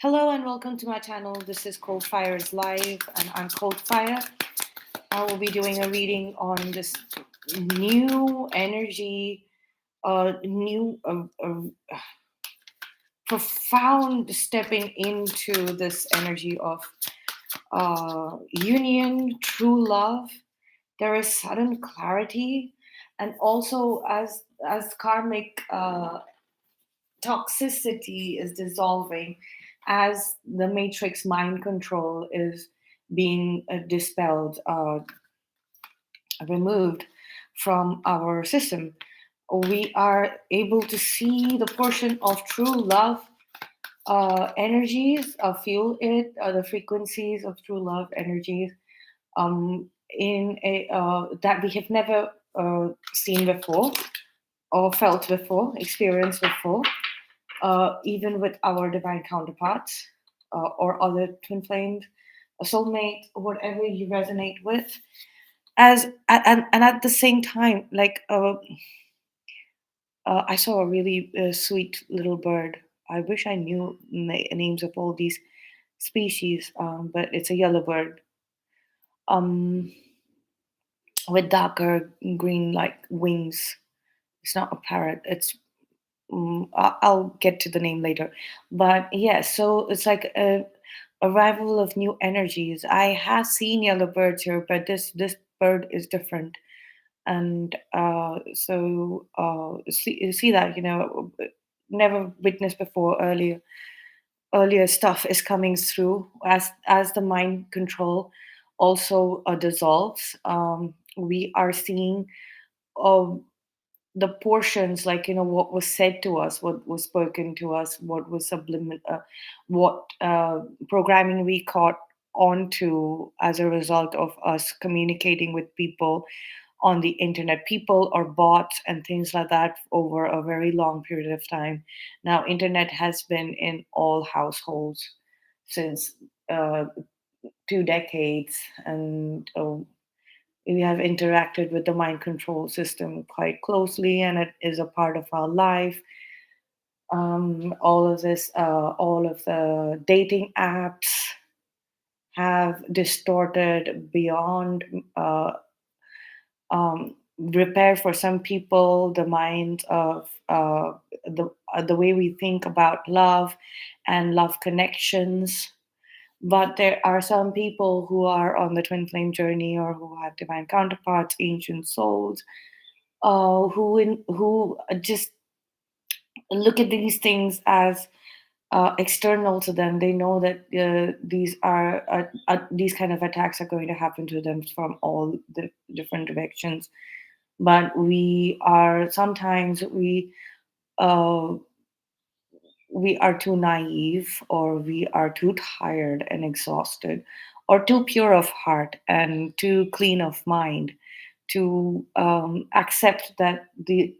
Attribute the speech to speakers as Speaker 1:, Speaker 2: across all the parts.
Speaker 1: Hello and welcome to my channel. This is Coldfire's Live, and I'm Coldfire. I will be doing a reading on this new energy, new profound stepping into this energy of union, true love. There is sudden clarity, and also as karmic toxicity is dissolving, as the matrix mind control is being dispelled, removed from our system, we are able to see the portion of true love energies, feel it, the frequencies of true love energies in a that we have never seen before or felt before, experienced before, even with our divine counterparts or other twin flames, a soulmate, whatever you resonate with. And at the same time, I saw a really sweet little bird. I wish I knew names of all these species, but it's a yellow bird um, with darker green like wings. It's not a parrot. I'll get to the name later. But yeah, so it's like a arrival of new energies. I have seen yellow birds here, but this bird is different. And see that, never witnessed before. Earlier stuff is coming through as the mind control also dissolves. We are seeing uh, the portions, like, what was said to us, what was spoken to us, what was what programming we caught onto as a result of us communicating with people on the internet, people or bots and things like that, over a very long period of time. Now internet has been in all households since 2 decades, and we have interacted with the mind control system quite closely, and it is a part of our life. All of the dating apps have distorted beyond repair for some people the mind of the way we think about love and love connections. But there are some people who are on the twin flame journey, or who have divine counterparts, ancient souls, who just look at these things as external to them. They know that these kind of attacks are going to happen to them from all the different directions. But uh, we are too naive, or we are too tired and exhausted, or too pure of heart and too clean of mind to accept that these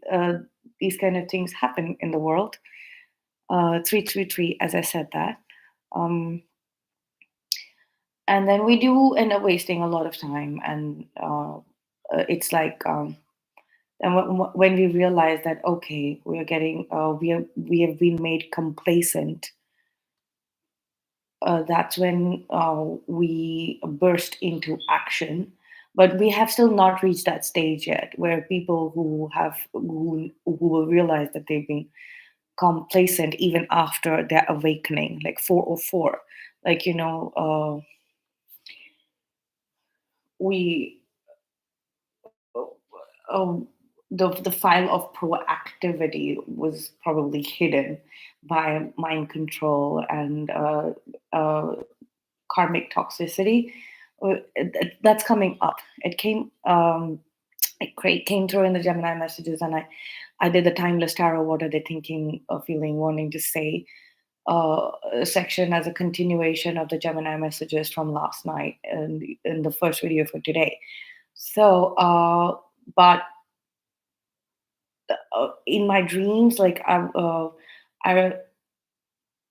Speaker 1: kind of things happen in the world. 333, as I said that. Um, and then we do end up wasting a lot of time, and it's like, and when we realize that, okay, we are getting we have been made complacent, that's when we burst into action. But we have still not reached that stage yet, where people who will realize that they've been complacent even after their awakening, like 404. Like, we um, the file of proactivity was probably hidden by mind control and uh, karmic toxicity. That's coming up. It came through in the Gemini messages, and I did the timeless tarot. What are they thinking, feeling, wanting to say? Section as a continuation of the Gemini messages from last night and in the first video for today. So, but in my dreams, like I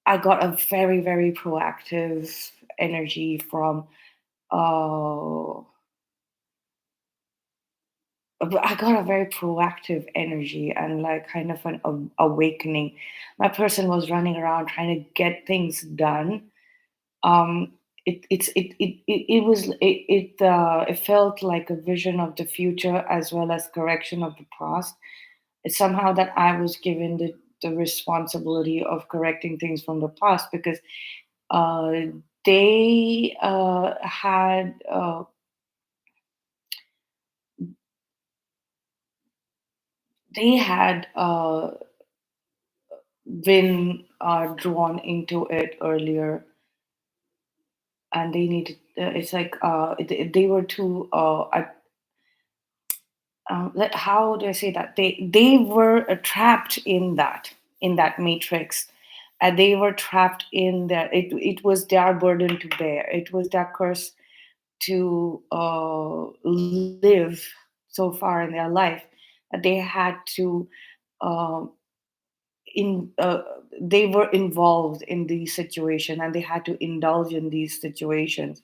Speaker 1: I got a very very proactive energy from uh, but I got a very proactive energy and like kind of an awakening. My person was running around trying to get things done. um it was it felt like a vision of the future as well as correction of the past. It's somehow that I was given the responsibility of correcting things from the past, because uh they had been drawn into it earlier, and they needed it's like they were too how do I say that, they were trapped in that matrix, and they were trapped in that. It was their burden to bear, it was their curse to live so far in their life, that they had to uh, in they were involved in these situations, and they had to indulge in these situations.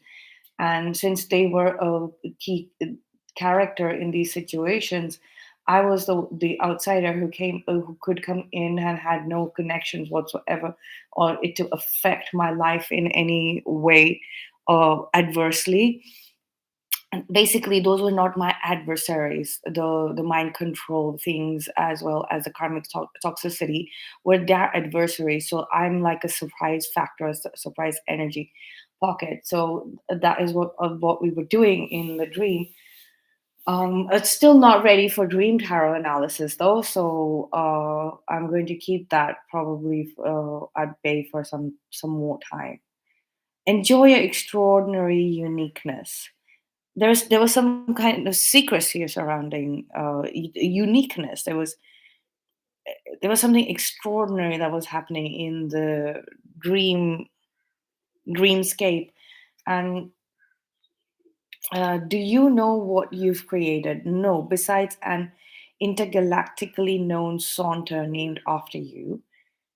Speaker 1: And since they were a key character in these situations, I was the outsider who could come in and had no connections whatsoever, or it to affect my life in any way adversely. And basically, those were not my adversaries. The mind control things as well as the karmic toxicity were their adversaries. So I'm like a surprise factor, a surprise energy pocket. So that is what we were doing in the dream. It's still not ready for dream tarot analysis though, so I'm going to keep that probably at bay for some more time. Enjoy your extraordinary uniqueness. There was some kind of secrecy surrounding uniqueness. There was something extraordinary that was happening in the dream dreamscape. And do you know what you've created? No, besides an intergalactically known saunter named after you,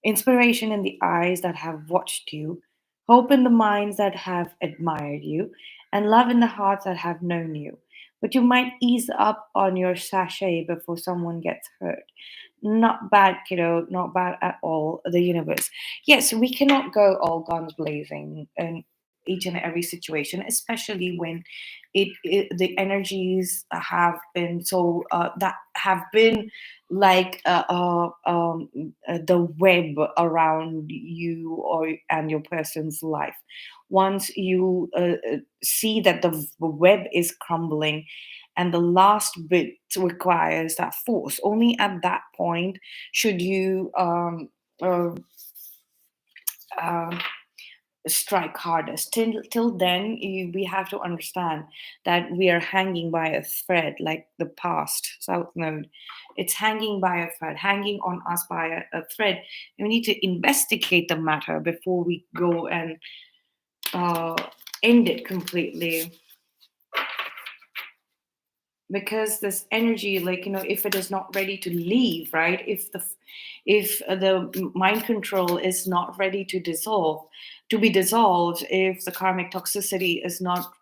Speaker 1: inspiration in the eyes that have watched you, hope in the minds that have admired you, and love in the hearts that have known you. But you might ease up on your sachet before someone gets hurt. Not bad, kiddo, not bad at all. The universe. Yes, we cannot go all guns blazing in each and every situation, especially when the energies have been so that have been like the web around you or and your person's life. Once you see that the web is crumbling and the last bit requires that force, only at that point should you uh, uh, strike hardest. Till then, we have to understand that we are hanging by a thread, like the past South Node. It's hanging by a thread, hanging on us by a thread. And we need to investigate the matter before we go and uh, end it completely. Because this energy, like, if it is not ready to leave, right, if the mind control is not ready to be dissolved, if the karmic toxicity is not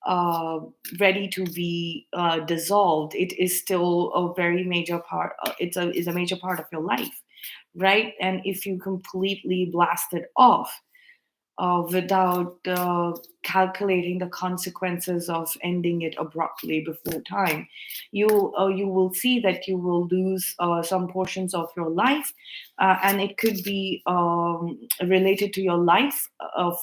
Speaker 1: uh, ready to be dissolved, it is still a very major part, is a major part of your life, right? And if you completely blast it off without calculating the consequences of ending it abruptly before time, you will see that you will lose some portions of your life, and it could be related to your life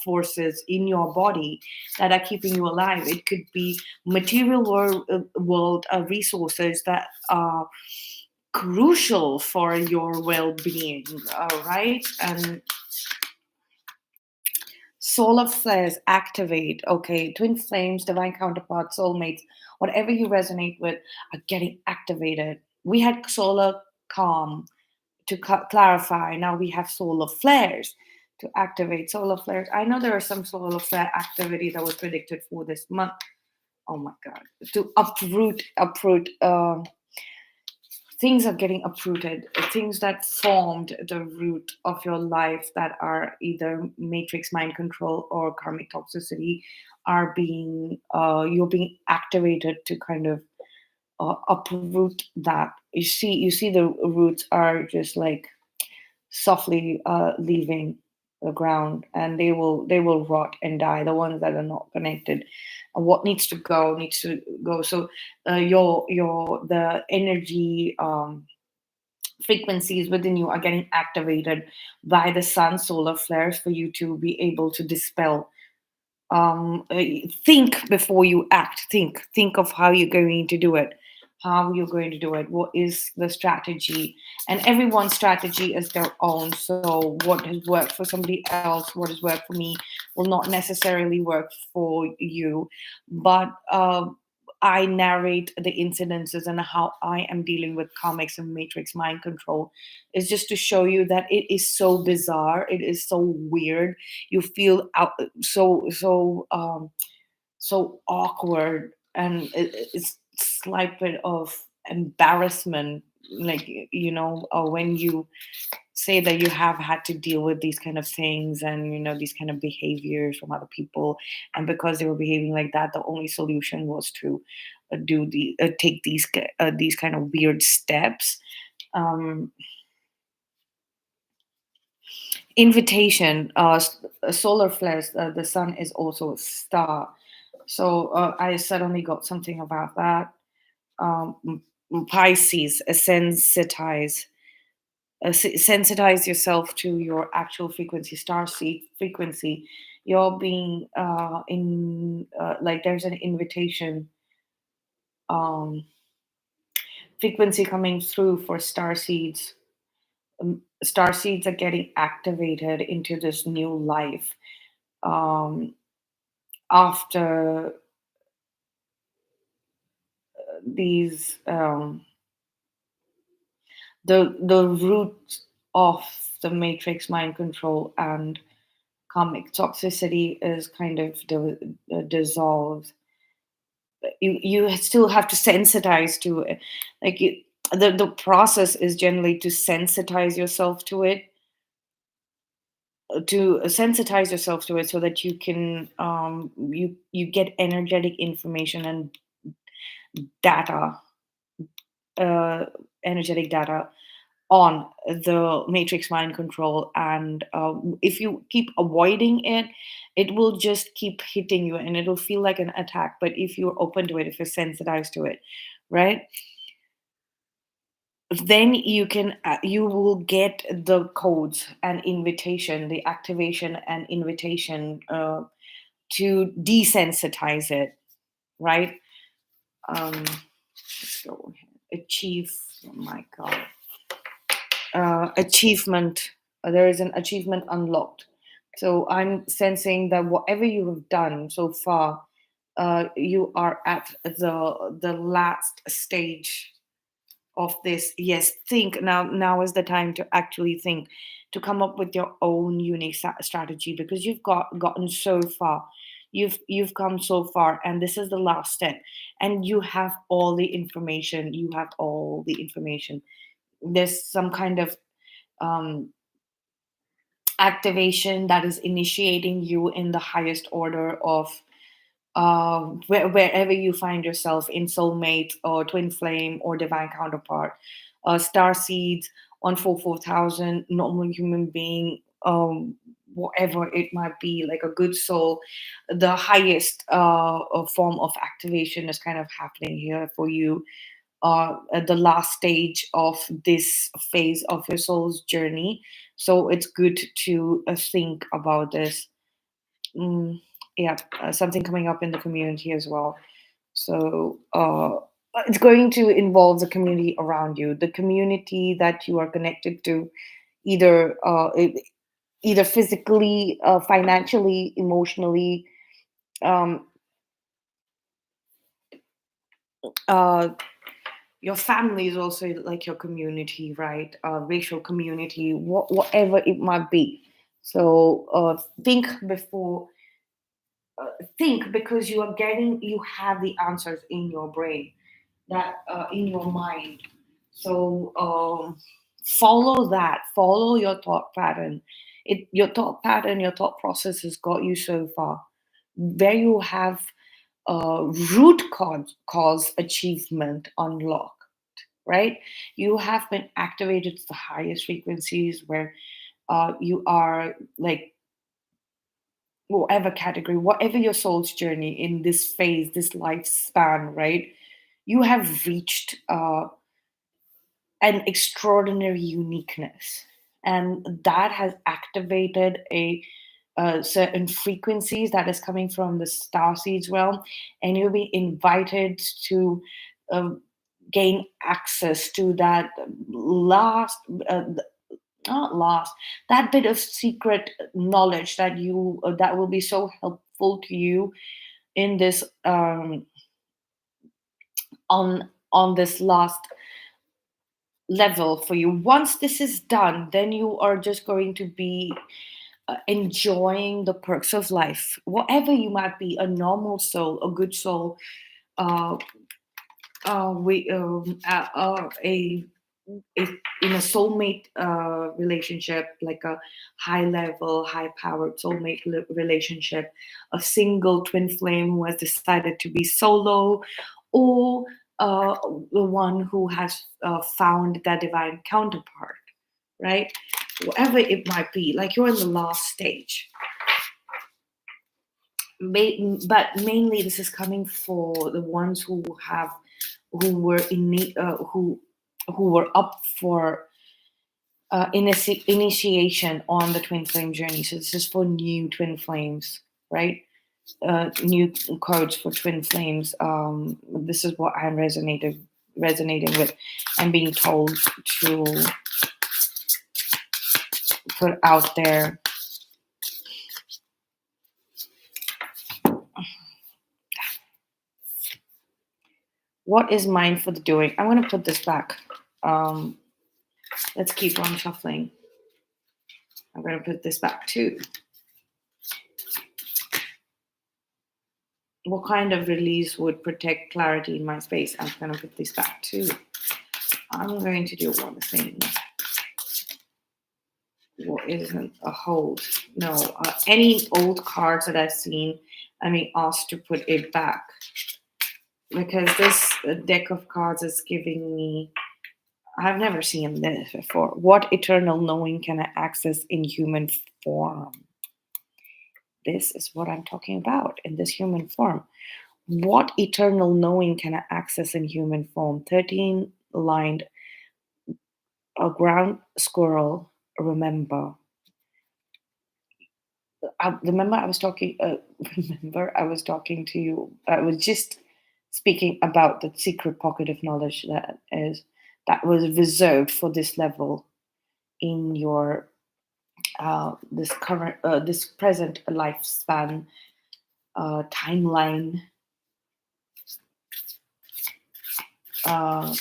Speaker 1: forces in your body that are keeping you alive. It could be material world resources that are crucial for your well-being, right? And solar flares activate. Okay, twin flames, divine counterparts, soulmates, whatever you resonate with are getting activated. We had solar calm to clarify. Now we have solar flares to activate. Solar flares. I know there are some solar flare activity that was predicted for this month. Oh my God. To uproot. Things are getting uprooted. Things that formed the root of your life that are either matrix mind control or karmic toxicity are being you're being activated to kind of uproot that. You see the roots are just like softly leaving the ground, and they will rot and die, the ones that are not connected. And what needs to go. So your the energy frequencies within you are getting activated by the sun solar flares for you to be able to dispel. Think before you act. Think of how you're going to do it, how you're going to do it, what is the strategy. And everyone's strategy is their own, so what has worked for somebody else, what has worked for me, will not necessarily work for you. But I narrate the incidences and how I am dealing with comics and matrix mind control, is just to show you that it is so bizarre, it is so weird. You feel out, so awkward, and it's slight bit of embarrassment, like, when you say that you have had to deal with these kind of things, and these kind of behaviors from other people, and because they were behaving like that, the only solution was to take these kind of weird steps. um Invitation, solar flares, the sun is also a star. So I suddenly got something about that. Pisces, sensitize yourself to your actual frequency, star seed frequency. You're being in like, there's an invitation um, frequency coming through for star seeds. Star seeds are getting activated into this new life, um, after these the root of the matrix mind control and karmic toxicity is kind of dissolved. You still have to sensitize to it, like, the process is generally to sensitize yourself to it, so that you can you get energetic information and data, uh, energetic data on the matrix mind control. And if you keep avoiding it, it will just keep hitting you, and it'll feel like an attack. But if you're open to it, if you're sensitized to it, right, then you will get the codes and invitation, the activation and invitation, to desensitize it, right. Let's go ahead. Achieve. Oh my god. Achievement. There is an achievement unlocked. So I'm sensing that whatever you have done so far, you are at the last stage of this. Yes, think now. Now is the time to actually think, to come up with your own unique strategy, because you've gotten so far. You've come so far, and this is the last step. And you have all the information. You have all the information. There's some kind of um, activation that is initiating you in the highest order of wherever you find yourself, in soulmate or twin flame or divine counterpart, star seeds, 144,000, normal human being, whatever it might be, like a good soul. The highest form of activation is kind of happening here for you, at the last stage of this phase of your soul's journey. So it's good to think about this. Mm, yeah, something coming up in the community as well. So it's going to involve the community around you, the community that you are connected to, either either physically, financially, emotionally. Um, uh, your family is also like your community, right? Racial community, whatever it might be. So think before, think, because you have the answers in your brain, that in your mind. So follow that, follow your thought pattern. Your thought pattern, your thought process has got you so far. Where you have root cause achievement unlocked, right? You have been activated to the highest frequencies where you are like whatever category, whatever your soul's journey in this phase, this lifespan, right? You have reached an extraordinary uniqueness, and that has activated a certain frequencies that is coming from the star seeds realm, and you'll be invited to um, gain access to that last not last that bit of secret knowledge that you that will be so helpful to you in this on this last level for you. Once this is done, then you are just going to be enjoying the perks of life, whatever you might be, a normal soul, a good soul, uh, we a in a soulmate relationship, like a high level, high powered soulmate relationship, a single twin flame who has decided to be solo, or uh, the one who has found their divine counterpart, right? Whatever it might be, like you're in the last stage. But mainly, this is coming for the ones who were in who were up for initiation on the twin flame journey. So this is for new twin flames, right? New codes for twin flames. This is what I'm resonating with and being told to put out there. What is mine for the doing? I'm going to put this back. Let's keep on shuffling. I'm going to put this back too. What kind of release would protect clarity in my space? I'm going to put this back too. I'm going to do one thing. What isn't a hold? No, any old cards that I've seen, I mean, asked to put it back. Because this deck of cards is giving me, I've never seen this before. What eternal knowing can I access in human form? This is what I'm talking about in this human form. What eternal knowing can I access in human form? 13 lined, a ground squirrel, remember. Remember, I was talking. Remember, I was talking to you. I was just speaking about the secret pocket of knowledge that was reserved for this level in your this present lifespan timeline. Uh,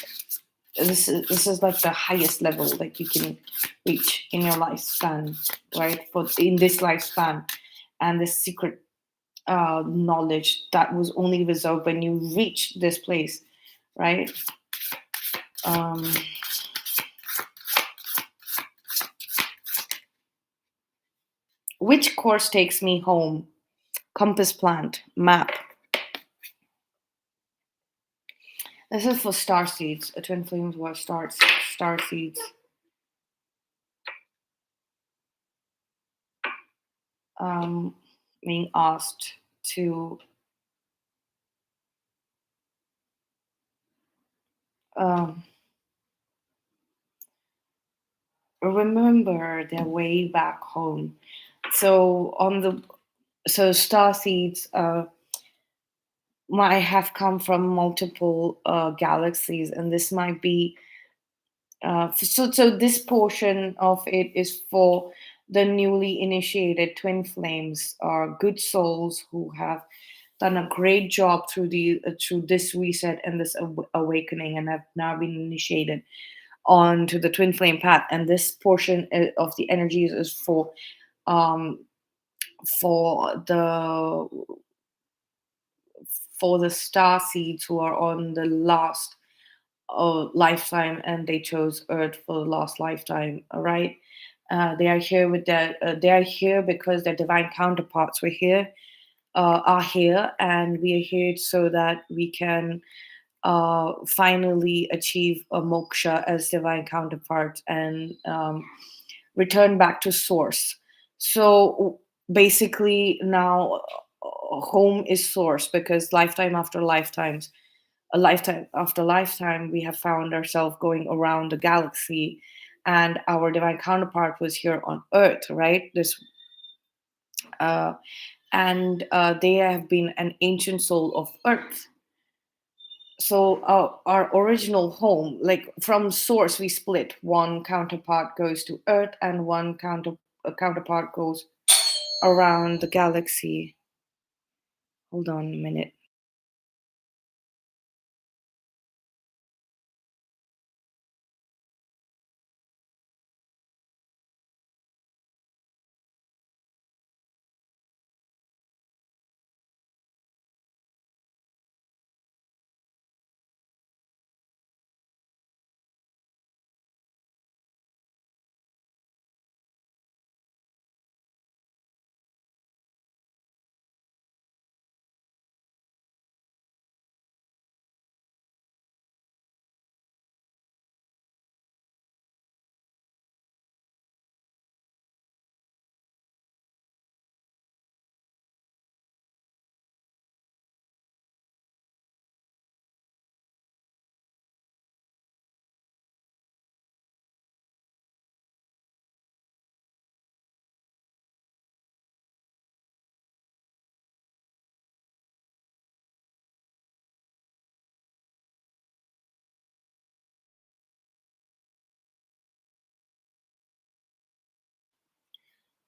Speaker 1: this is like the highest level that you can reach in your lifespan, right? For in this lifespan, and this secret knowledge that was only reserved when you reach this place, right? Um, which course takes me home? Compass plant, map. This is for star seeds. Twin flames were star seeds. Being asked to remember their way back home. So star seeds might have come from multiple galaxies, and this might be so this portion of it is for the newly initiated twin flames, or good souls who have done a great job through this reset and this awakening, and have now been initiated onto the twin flame path. And this portion of the energies is um, for the star seeds who are on the last lifetime, and they chose Earth for the last lifetime. All right, they are here with their. They are here because their divine counterparts were here. are here, and we are here so that we can finally achieve a moksha as divine counterparts, and return back to source. So basically, now home is source, because lifetime after lifetimes, a lifetime after lifetime, we have found ourselves going around the galaxy, and our divine counterpart was here on Earth, right? This uh, and they have been an ancient soul of Earth. So our original home, like from source, we split. One counterpart goes to Earth, and one counterpart goes around the galaxy. Hold on a minute.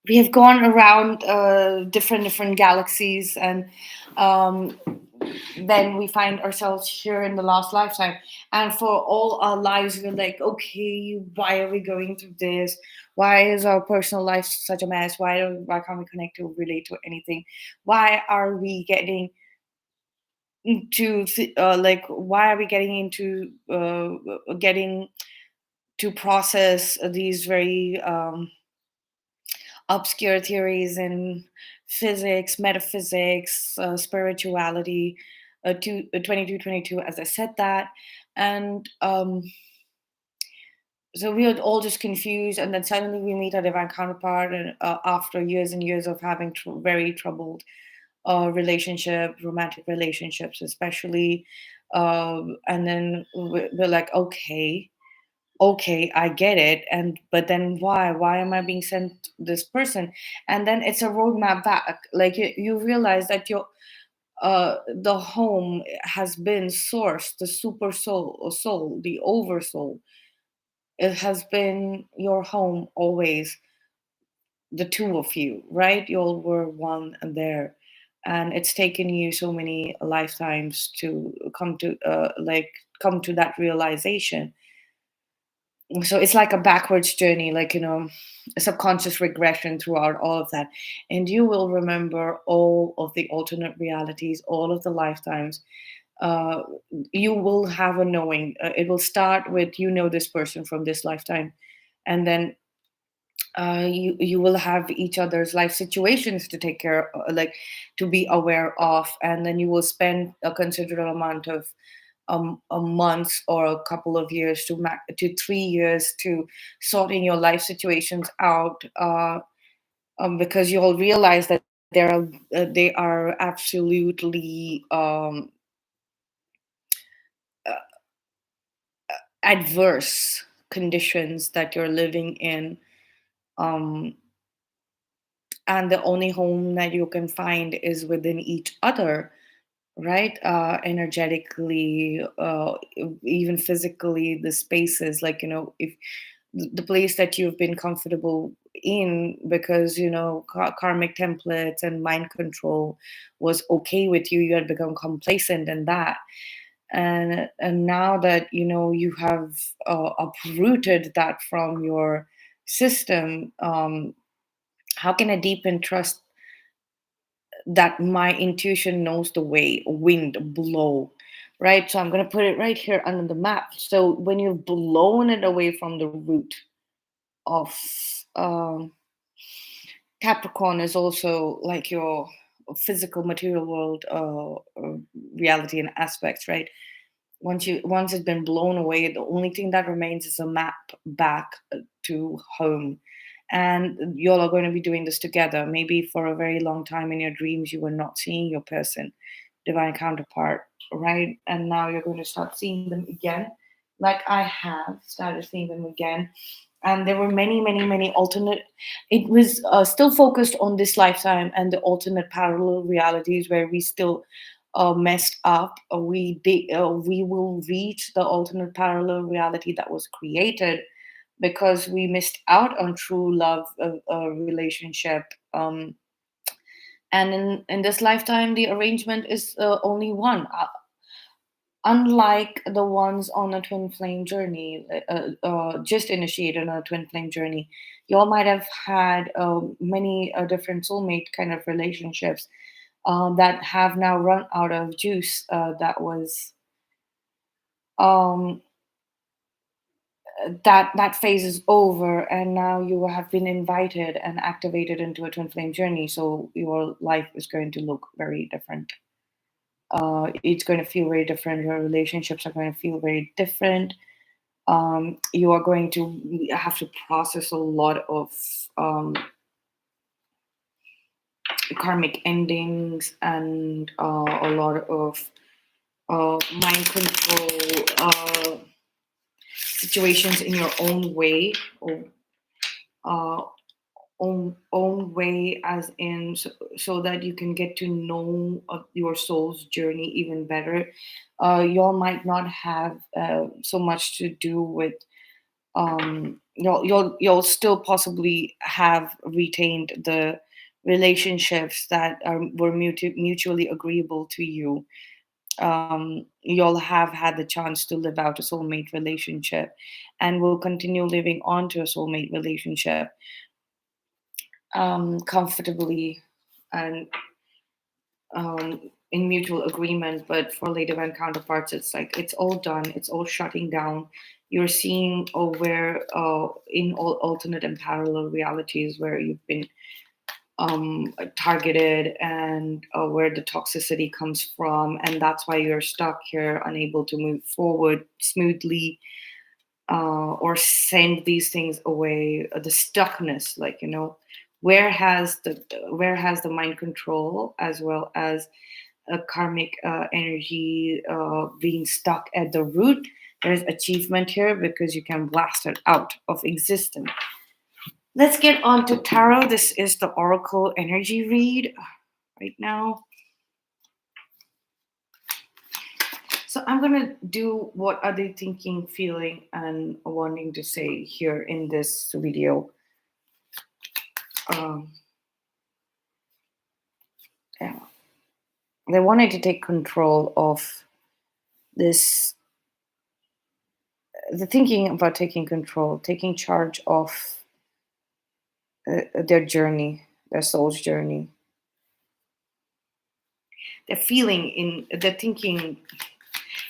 Speaker 1: We have gone around different galaxies, and um, then we find ourselves here in the last lifetime. And for all our lives, we're like, okay, why are we going through this? Why is our personal life such a mess? Why can't we connect to relate to anything? Why are we getting into like, why are we getting into getting to process these very obscure theories in physics, metaphysics, spirituality, 2222, as I said that. And so we were all just confused. And then suddenly we meet our divine counterpart, and after years and years of having very troubled romantic relationships, especially. And then we're like, okay, I get it. And but then why am I being sent this person? And then it's a roadmap back. Like you realize that your the home has been sourced, the super soul, or soul, the oversoul. It has been your home always, the two of you, right? You all were one there. And it's taken you so many lifetimes to come to that realization. So it's like a backwards journey, like, a subconscious regression throughout all of that. And you will remember all of the alternate realities, all of the lifetimes. uh, you will have a knowing. It will start with, this person from this lifetime, and then you will have each other's life situations to take care, like, to be aware of. And then you will spend a considerable amount of a month or a couple of years to 3 years to sorting your life situations out, because you'll realize that they are absolutely adverse conditions that you're living in, um, and the only home that you can find is within each other, right? Energetically, even physically, the spaces, like, if the place that you've been comfortable in, because karmic templates and mind control was okay with you, you had become complacent in that. And now that you have uprooted that from your system, how can I deepen trust that my intuition knows the way wind blow, right? So I'm going to put it right here under the map. So when you've blown it away from the root of, um, Capricorn is also like your physical material world reality and aspects, right? Once it's been blown away, the only thing that remains is a map back to home. And you all are going to be doing this together. Maybe for a very long time in your dreams you were not seeing your person, divine counterpart, right? And now you're going to start seeing them again, like I have started seeing them again. And there were many, many, many alternate. It was still focused on this lifetime and the alternate parallel realities where we still messed up. We will reach the alternate parallel reality that was created because we missed out on true love relationship. And in this lifetime, the arrangement is only one. Unlike the ones on a twin flame journey, just initiated on a twin flame journey, you all might have had many different soulmate kind of relationships that have now run out of juice. Um, that phase is over, and now you have been invited and activated into a twin flame journey. So your life is going to look very different. It's going to feel very different. Your relationships are going to feel very different. You are going to have to process a lot of karmic endings and a lot of mind control situations in your own way, or uh, own way, as in so that you can get to know your soul's journey even better. Y'all might not have so much to do with you'll still possibly have retained the relationships that were mutually agreeable to you. You'll have had the chance to live out a soulmate relationship and will continue living on to a soulmate relationship comfortably and in mutual agreement. But for late event counterparts, it's like it's all done, it's all shutting down. You're seeing where in all alternate and parallel realities where you've been targeted and where the toxicity comes from, and that's why you're stuck here, unable to move forward smoothly or send these things away. The stuckness, like, where has the mind control as well as a karmic energy being stuck at the root. There's achievement here because you can blast it out of existence. Let's get on to tarot. This is the oracle energy read right now. So I'm going to do what are they thinking, feeling, and wanting to say here in this video. Yeah. They wanted to take control of this, the thinking about taking control, taking charge of their journey, their soul's journey. They're feeling in, they're thinking,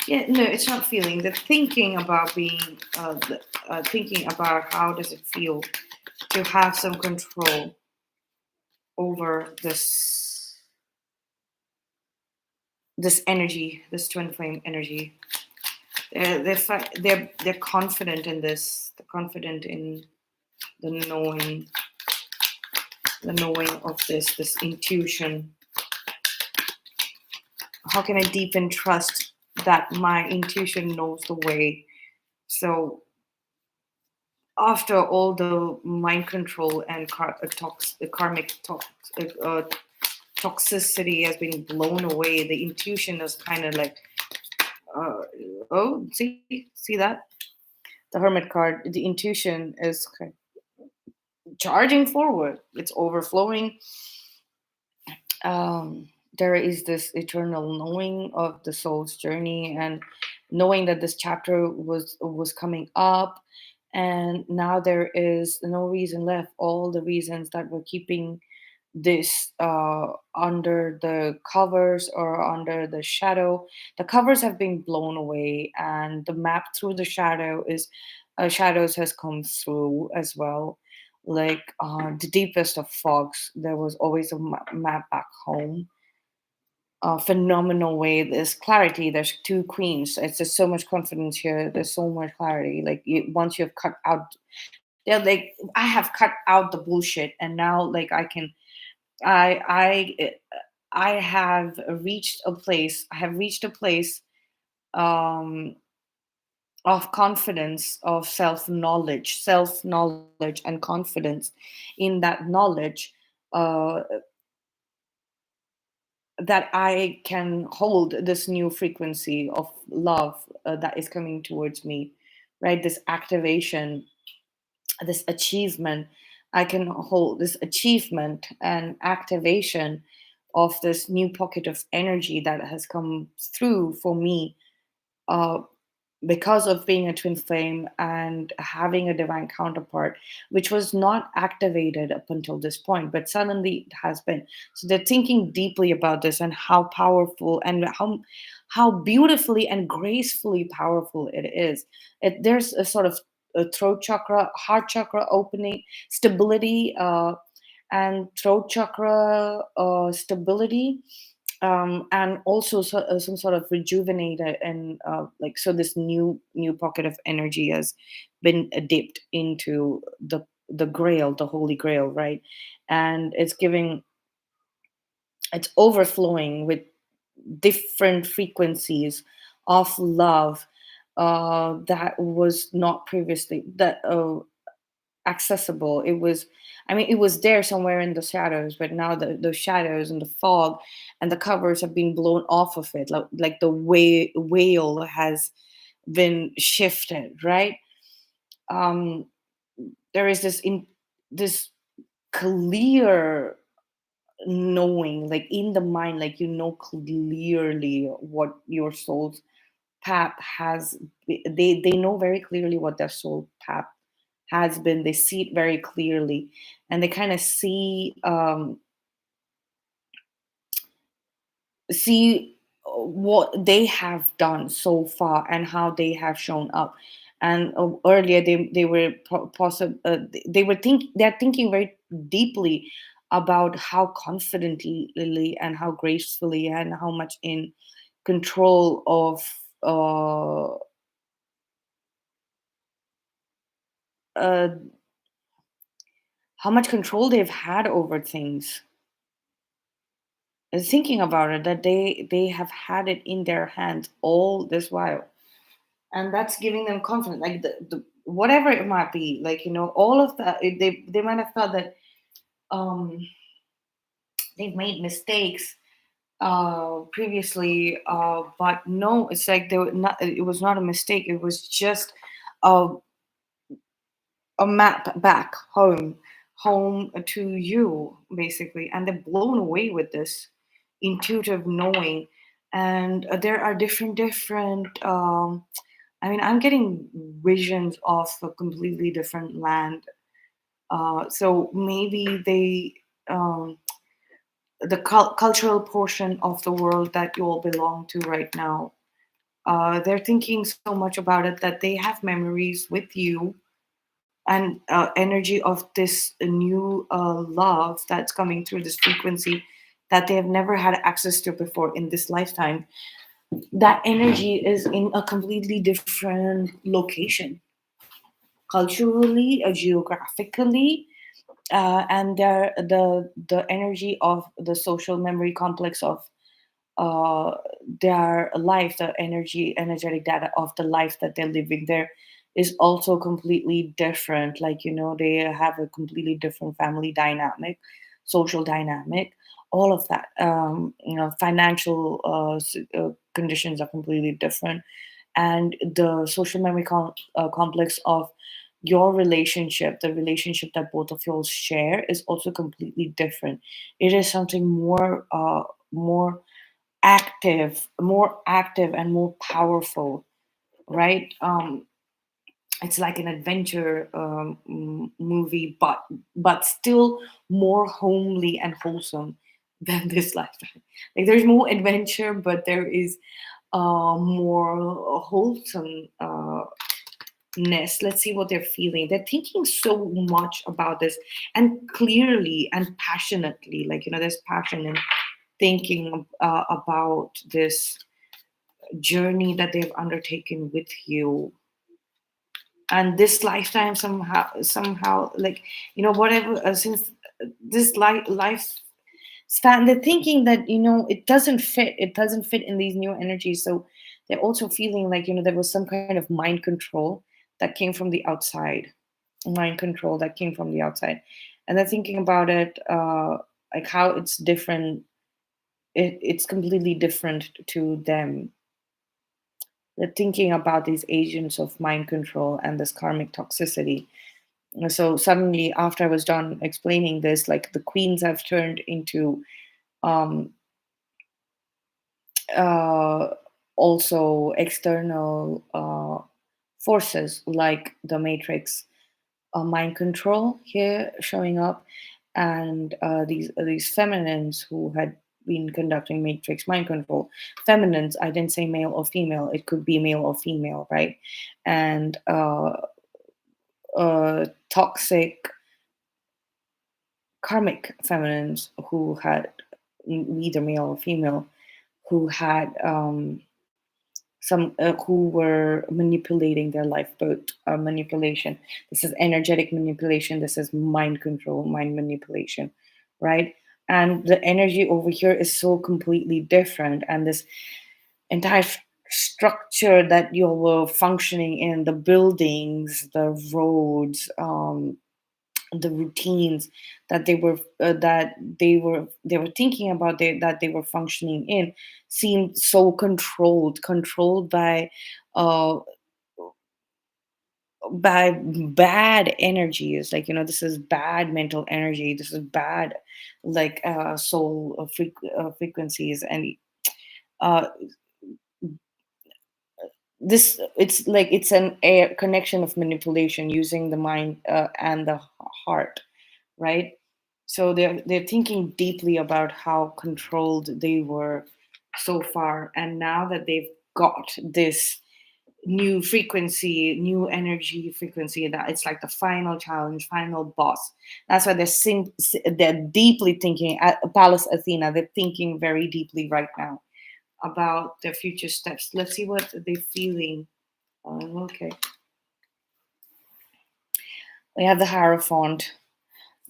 Speaker 1: yeah, no, it's not feeling. They're thinking about being, thinking about how does it feel to have some control over this energy, this twin flame energy. They're confident in this. They're confident in the knowing of this intuition. How can I deepen trust that my intuition knows the way? So after all the mind control and karmic toxicity has been blown away, the intuition is kind of like, oh, see that? The Hermit card, the intuition is kind of charging forward. It's overflowing. There is this eternal knowing of the soul's journey, and knowing that this chapter was coming up, and now there is no reason left. All the reasons that were keeping this under the covers or under the shadow, the covers have been blown away, and the map through the shadows has come through as well. like the deepest of fogs. There was always a map back home. A phenomenal way. There's clarity. There's two queens. It's just so much confidence here. There's so much clarity. Like once you've cut out, they're like, I have cut out the bullshit, and now like I can, I have reached a place. I have reached a place um, of confidence, of self knowledge, and confidence in that knowledge. Uh, that I can hold this new frequency of love that is coming towards me, right? This activation, this achievement. I can hold this achievement and activation of this new pocket of energy that has come through for me uh, because of being a twin flame and having a divine counterpart, which was not activated up until this point, but suddenly it has been. So they're thinking deeply about this and how powerful and how beautifully and gracefully powerful it is. There's a sort of a throat chakra, heart chakra opening, stability, and throat chakra stability, and also some sort of rejuvenator, and like, so this new pocket of energy has been dipped into the grail, the holy grail, right? And it's overflowing with different frequencies of love that was not previously that accessible. It was, I mean, it was there somewhere in the shadows, but now the shadows and the fog and the covers have been blown off of it. Like the whale has been shifted, right? Um, there is this clear knowing, like in the mind, like you know clearly what your soul's path has. They know very clearly what their soul path has been. They see it very clearly, and they kind of see what they have done so far and how they have shown up. And earlier they were possible, they're thinking very deeply about how confidently and how gracefully and how much in control of uh, how much control they've had over things. Thinking about it, that they have had it in their hands all this while, and that's giving them confidence, like the whatever it might be, like, you know, all of that. They might have thought that um they've made mistakes previously, but no, it's like they were not, it was not a mistake, it was just a a map back home to you, basically. And they're blown away with this intuitive knowing. And there are different I mean, I'm getting visions of a completely different land. So maybe um, the cultural portion of the world that you all belong to right now, they're thinking so much about it that they have memories with you and energy of this new love that's coming through this frequency that they have never had access to before in this lifetime. That energy is in a completely different location, culturally, geographically, and the energy of the social memory complex of uh, their life, the energetic data of the life that they're living there is also completely different. Like, you know, they have a completely different family dynamic, social dynamic, all of that. You know, financial conditions are completely different, and the social memory complex of your relationship, the relationship that both of you share, is also completely different. It is something more active and more powerful, right? It's like an adventure movie, but still more homely and wholesome than this lifetime. Like, there's more adventure, but there is more wholesome Let's see what they're feeling. They're thinking so much about this, and clearly and passionately, like, there's passion in thinking about this journey that they've undertaken with you, and this lifetime somehow, like, whatever, since this life span, they're thinking that, it doesn't fit in these new energies. So they're also feeling like, there was some kind of mind control that came from the outside, and they're thinking about it, like how it's different. It's completely different to them. They're thinking about these agents of mind control and this karmic toxicity. So suddenly, after I was done explaining this, like, the queens have turned into, um, uh, also external forces, like the matrix, mind control here showing up, and these feminines who had been conducting matrix mind control. Feminines, I didn't say male or female, it could be male or female, right? And toxic karmic feminines who had, either male or female, who had, some who were manipulating their life, both manipulation. This is energetic manipulation. This is mind control, mind manipulation, right? And the energy over here is so completely different. And this entire structure that you were functioning in, the buildings, the roads, the routines that they were thinking about, that they were functioning in, seemed so controlled uh by bad energies. Like, this is bad mental energy, this is bad, like, soul frequencies. And uh this it's like it's an air connection of manipulation using the mind, and the heart, right? So they're thinking deeply about how controlled they were so far, and now that they've got this new frequency, new energy frequency, that it's like the final challenge, final boss. That's why they're deeply thinking at Palace Athena. They're thinking very deeply right now about their future steps. Let's see what they're feeling. Okay, we have the Hierophant.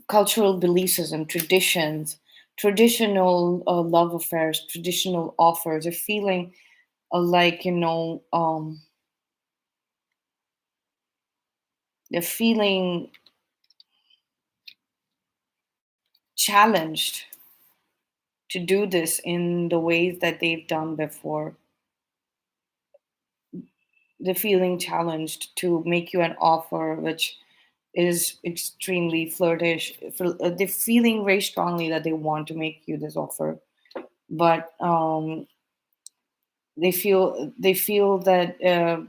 Speaker 1: Cultural belief system, traditions, traditional love affairs, traditional offers, a feeling, like, they're feeling challenged to do this in the ways that they've done before. They're feeling challenged to make you an offer which is extremely flirtish. They're feeling very strongly that they want to make you this offer, but they feel that,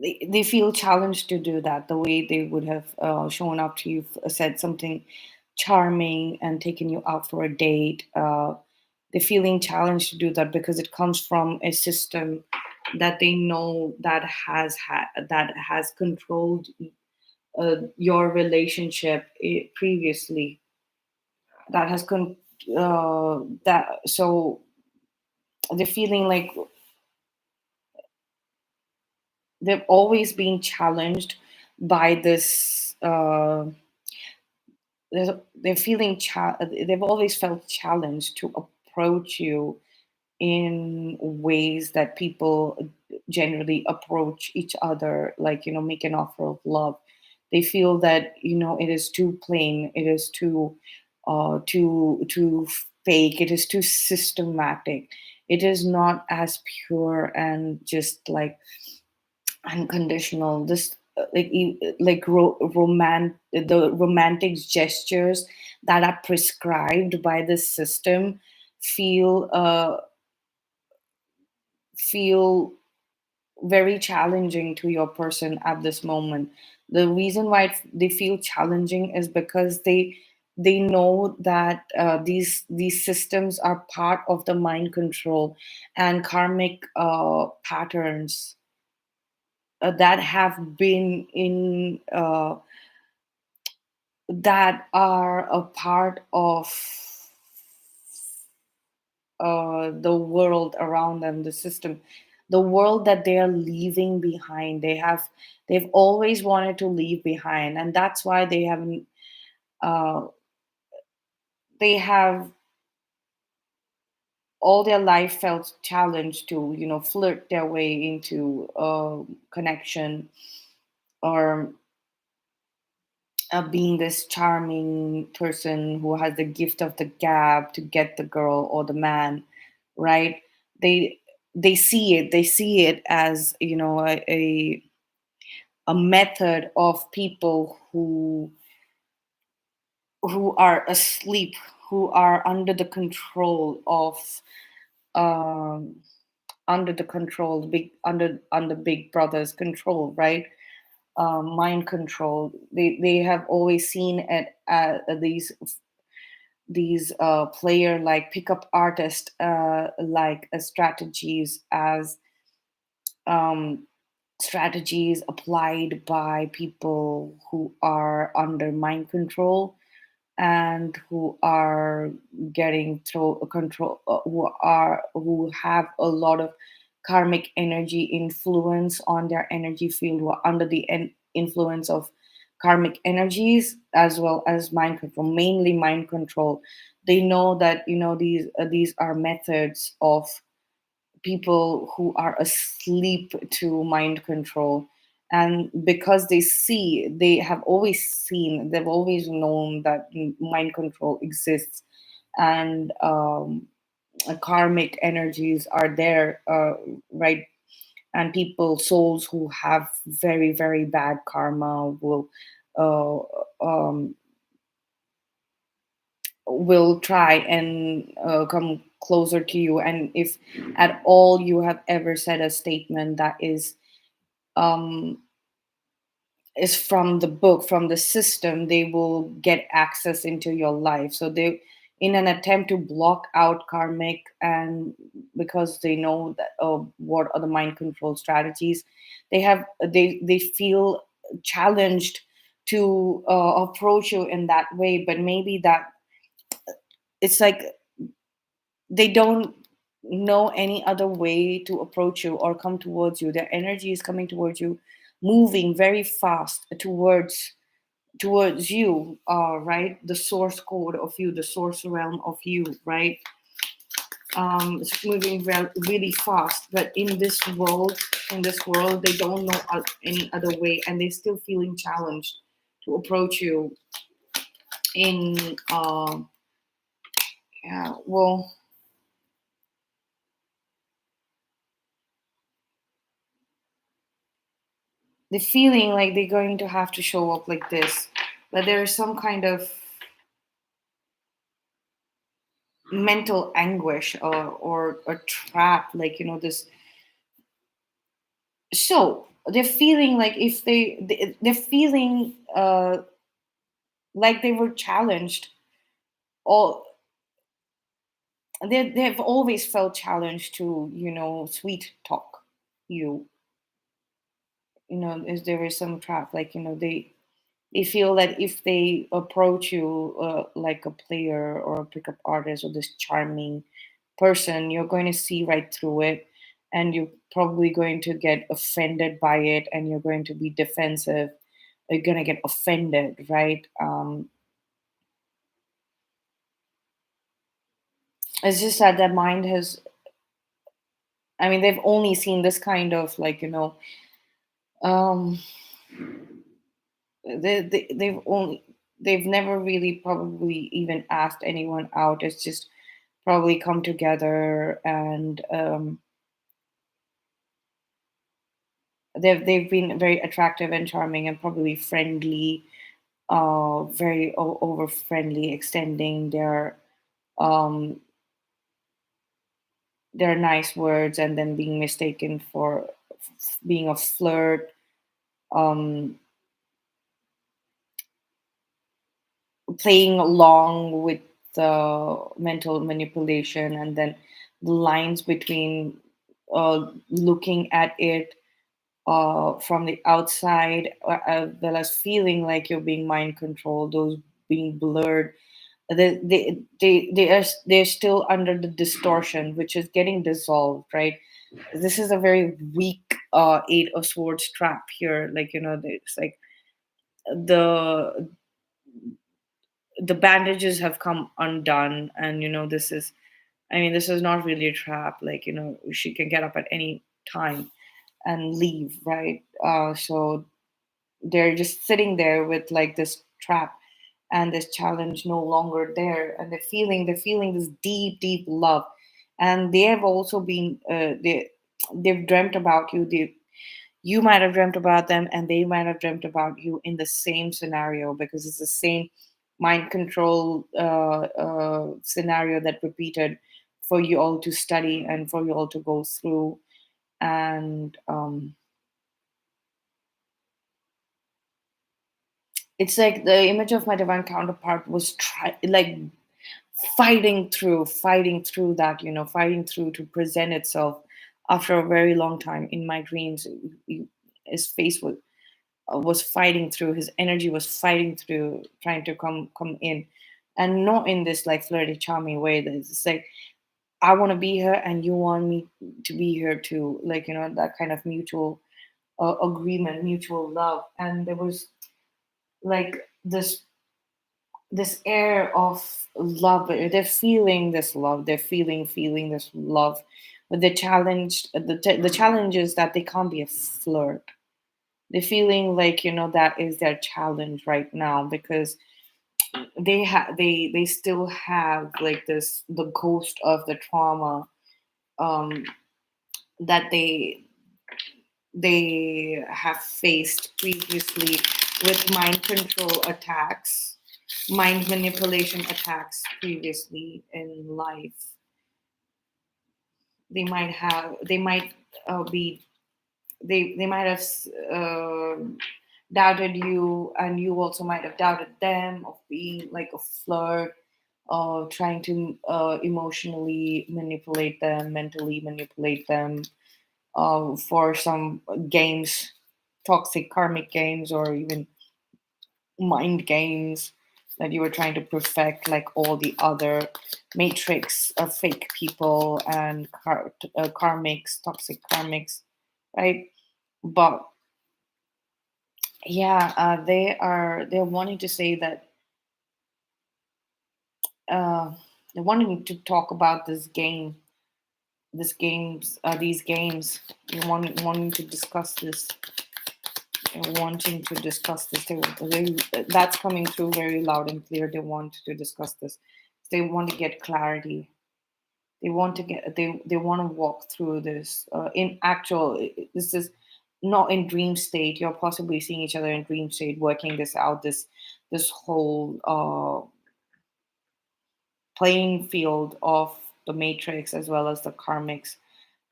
Speaker 1: they feel challenged to do that the way they would have shown up to you, said something charming and taken you out for a date. They're feeling challenged to do that because it comes from a system that they know that has controlled your relationship, previously. That has that so they're feeling like they've always been challenged by this. They've always felt challenged to approach you in ways that people generally approach each other, like, make an offer of love. They feel that, it is too plain, it is too fake, it is too systematic, it is not as pure and just like unconditional. This the romantic gestures that are prescribed by the system feel very challenging to your person at this moment. The reason why they feel challenging is because they know that these systems are part of the mind control and karmic patterns that have been in that are a part of the world around them, the system, the world that they are leaving behind. They've always wanted to leave behind, and that's why they haven't. Uh, they have all their life felt challenged to, flirt their way into connection, or being this charming person who has the gift of the gab to get the girl or the man, right? they they see it as, a method of people who are asleep, who are under the control of, um, under the control, big under Big Brother's control, right? Mind control. They have always seen it, these player like pickup artist like strategies as, um, strategies applied by people who are under mind control and who are getting through control, who have a lot of karmic energy influence on their energy field, who are under the influence of karmic energies as well as mind control, mainly mind control. They know that, these are methods of people who are asleep to mind control, and because they have always seen, they've always known that mind control exists, and karmic energies are there, right? And people, souls who have very very bad karma uh, um, will try and come closer to you, and if at all you have ever said a statement that um, is from the book, from the system, they will get access into your life. So they, in an attempt to block out karmic, and because they know that, what are the mind control strategies, they feel challenged to approach you in that way. But maybe that it's like they don't know any other way to approach you or come towards you. Their energy is coming towards you, moving very fast towards you, right? The source code of you, the source realm of you, right? It's moving really fast. But in this world, they don't know any other way, and they're still feeling challenged to approach you in, yeah, well, the feeling like they're going to have to show up like this, but there is some kind of mental anguish, or a trap, like, this. So they're feeling like if they're feeling like they were challenged, or they've always felt challenged to, sweet talk you. Is there is some trap, like, they feel that if they approach you, like a player or a pickup artist or this charming person, you're going to see right through it, and you're probably going to get offended by it, and you're going to be defensive. You're going to get offended, right? It's just that their mind has, I mean, they've only seen this kind of, like, um, they've never really probably even asked anyone out. It's just probably come together, and they've been very attractive and charming and probably friendly, very over friendly, extending um their nice words, and then being mistaken for being a flirt, um playing along with the mental manipulation, and then the lines between looking at it from the outside, as well as feeling like you're being mind controlled, those being blurred. They're still under the distortion, which is getting dissolved, right? This is a very weak Eight of Swords trap here. Like, it's like the the bandages have come undone, and this is, I mean, this is not really a trap. Like, she can get up at any time and leave, right? So they're just sitting there with like this trap and this challenge no longer there, and they're feeling this deep, deep love. And they have also been they've dreamt about you. You might have dreamt about them, and they might have dreamt about you in the same scenario, because it's the same mind control scenario that repeated for you all to study and for you all to go through. And it's like the image of my divine counterpart was like fighting through that, fighting through to present itself after a very long time in my dreams. His face was fighting through, his energy was fighting through, trying to come in, and not in this like flirty charming way. That it's like, I want to be here and you want me to be here too, like, that kind of mutual agreement, mutual love. And there was like this air of love. They're feeling this love. They're feeling this love. But the challenge is that they can't be a flirt. They're feeling like, that is their challenge right now, because they still have like this, the ghost of the trauma, um that they have faced previously, with mind control attacks, mind manipulation attacks previously in life. They might be they might have uh, doubted you, and you also might have doubted them, of being like a flirt, trying to emotionally manipulate them, mentally manipulate them, for some games, toxic karmic games, or even mind games that you were trying to perfect, like all the other matrix of fake people and karmics, toxic karmics, right? But yeah, they're wanting to say that, uh, they're wanting to talk about these games. They're wanting to discuss this. They're wanting to discuss this. That's coming through very loud and clear. They want to discuss this. They want to get clarity. They want to walk through this. In actual, this is not in dream state. You're possibly seeing each other in dream state, working this out. This whole playing field of the matrix as well as the karmics.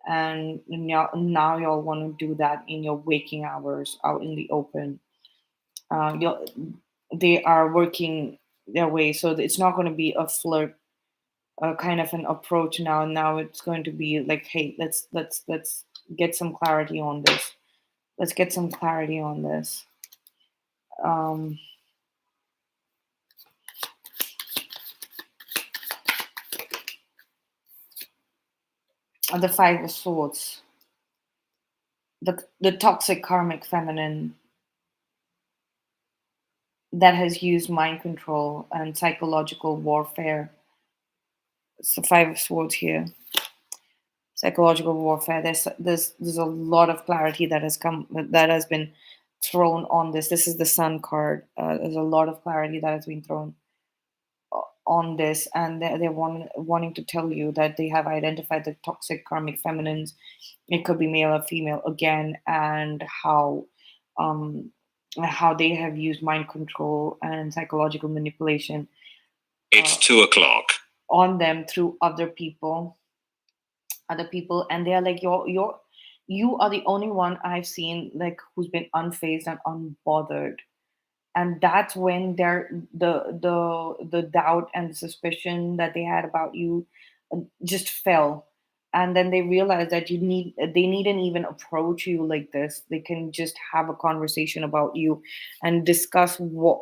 Speaker 1: And now y'all want to do that in your waking hours out in the open. You'll, they are working their way, so it's not going to be a flirt, kind of an approach. Now it's going to be like, hey, let's get some clarity on this. Let's get some clarity on this. um the Five of Swords, the toxic karmic feminine that has used mind control and psychological warfare. It's the Five of Swords here. Psychological warfare. There's a lot of clarity that has been thrown on this. This is the Sun card. There's a lot of clarity that has been thrown on this, and they're wanting to tell you that they have identified the toxic karmic feminines. It could be male or female again, and um how they have used mind control and psychological manipulation. It's 2 o'clock. On them through other people, and they're like, you are the only one I've seen like who's been unfazed and unbothered and that's when the doubt and the suspicion that they had about you just fell. And then they realized that they needn't even approach you like this. They can just have a conversation about you and discuss what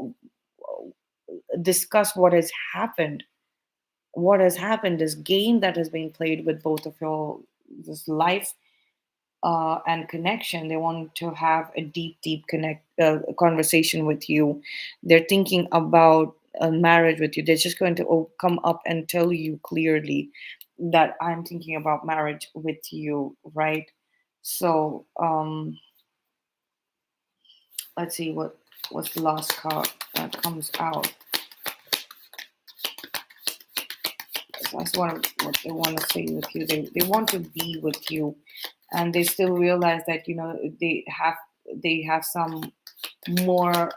Speaker 1: has happened, this game that has been played with both of your, this life and connection. They want to have a deep connect conversation with you. They're thinking about a marriage with you. They're just going to come up and tell you clearly that I'm thinking about marriage with you, right? So let's see what's the last card that comes out. So that's what they want to say with you. They want to be with you, and they still realize that they have some more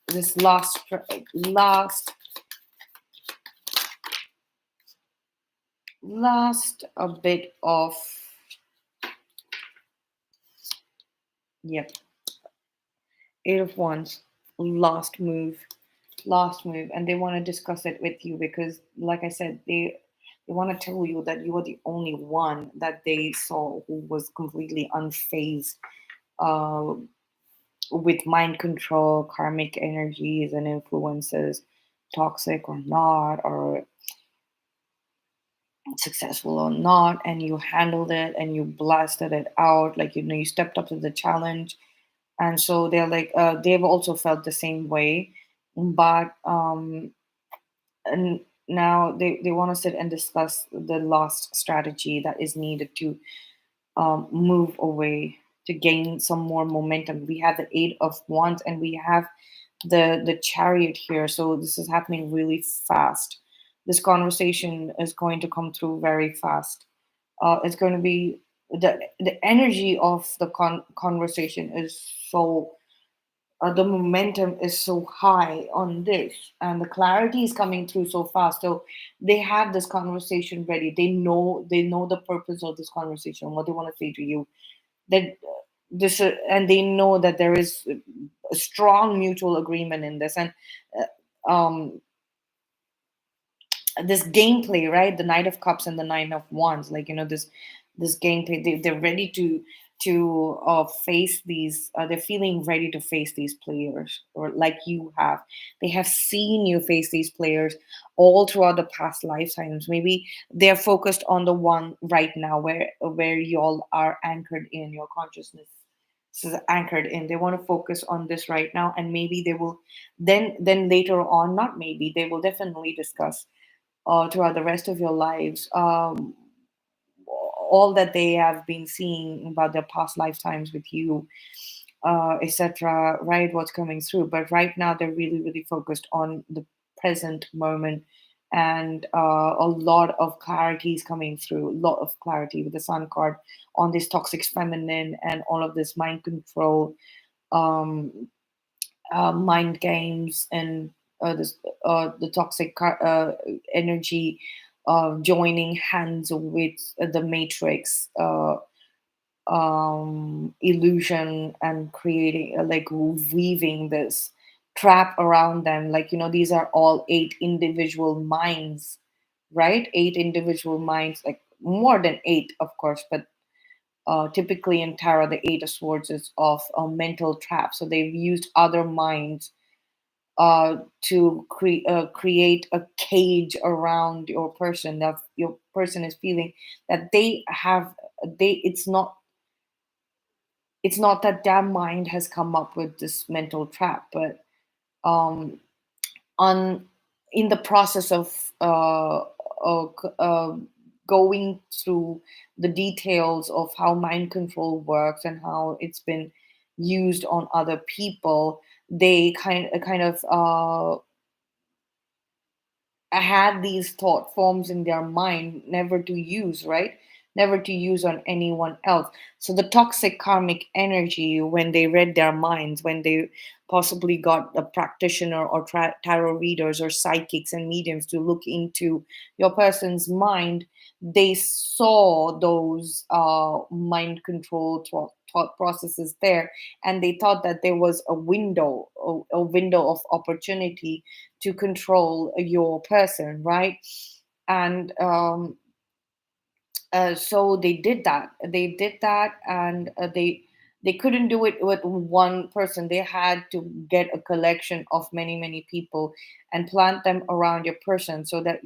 Speaker 1: this last a bit of, yep, 8 of Wands, last move and they want to discuss it with you because, like I said, they want to tell you that you are the only one that they saw who was completely unfazed uh, with mind control, karmic energies and influences, toxic or not, or successful or not, and you handled it and you blasted it out, like, you stepped up to the challenge. And so they're like, they've also felt the same way, but and now they want to sit and discuss the last strategy that is needed to move away, to gain some more momentum. We have the 8 of Wands and we have the Chariot here, so this is happening really fast. This conversation is going to come through very fast. It's going to be the energy of the conversation is so the momentum is so high on this, and the clarity is coming through so fast. So they have this conversation ready. They know the purpose of this conversation, what they want to say to you. That this and they know that there is a strong mutual agreement in this, and um this gameplay, right? The Knight of Cups and the Nine of Wands, like, this gameplay. They're ready to face these. They're feeling ready to face these players, or like you have. They have seen you face these players all throughout the past lifetimes. Maybe they're focused on the one right now, where y'all are anchored in your consciousness. Is anchored in. They want to focus on this right now, and maybe they will then later on, not maybe, they will definitely discuss throughout the rest of your lives, all that they have been seeing about their past lifetimes with you, etc. Right, what's coming through. But right now, they're really focused on the present moment, and a lot of clarity is coming through. A lot of clarity with the Sun card on this toxic feminine and all of this mind control, um, mind games, and the toxic energy joining hands with the matrix illusion, and creating like weaving this trap around them. Like, these are all 8 individual minds, right? 8 individual minds, like more than 8, of course, but typically in tarot, the 8 of Swords is of a mental trap. So they've used other minds to create a cage around your person, that your person is feeling that they it's not that their mind has come up with this mental trap, but um on in the process of uh, c- uh, going through the details of how mind control works and how it's been used on other people, they kind of had these thought forms in their mind, never to use, right? never to use on anyone else. So the toxic karmic energy, when they read their minds, when they possibly got a practitioner or tarot readers or psychics and mediums to look into your person's mind, they saw those mind control thought processes there, and they thought that there was a window of opportunity to control your person, right? And so they did that, and they couldn't do it with one person. They had to get a collection of many many people and plant them around your person, so that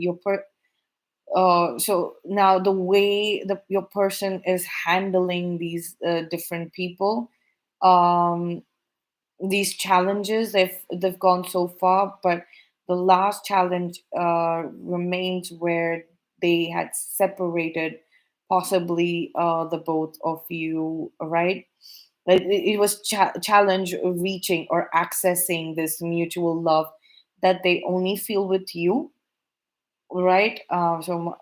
Speaker 1: so now the way your person is handling these different people, um these challenges, they've gone so far, but the last challenge remains, where they had separated possibly the both of you, right? Like it was challenge reaching or accessing this mutual love that they only feel with you, right? So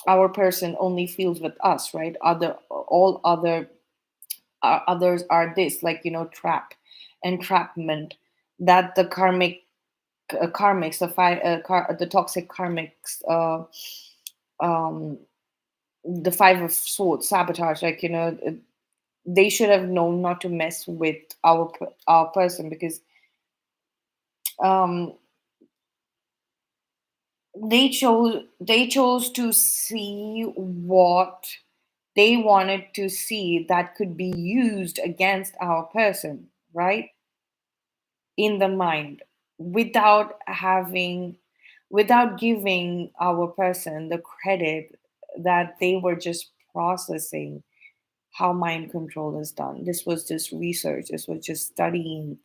Speaker 1: our person only feels with us, right? All others are this, like, entrapment, that the karmics, the toxic karmics, um the five of swords, sabotage, like, they should have known not to mess with our person, because um they chose to see what they wanted to see that could be used against our person, right? In the mind, without having without giving our person the credit that they were just processing how mind control is done. This was just research, this was just studying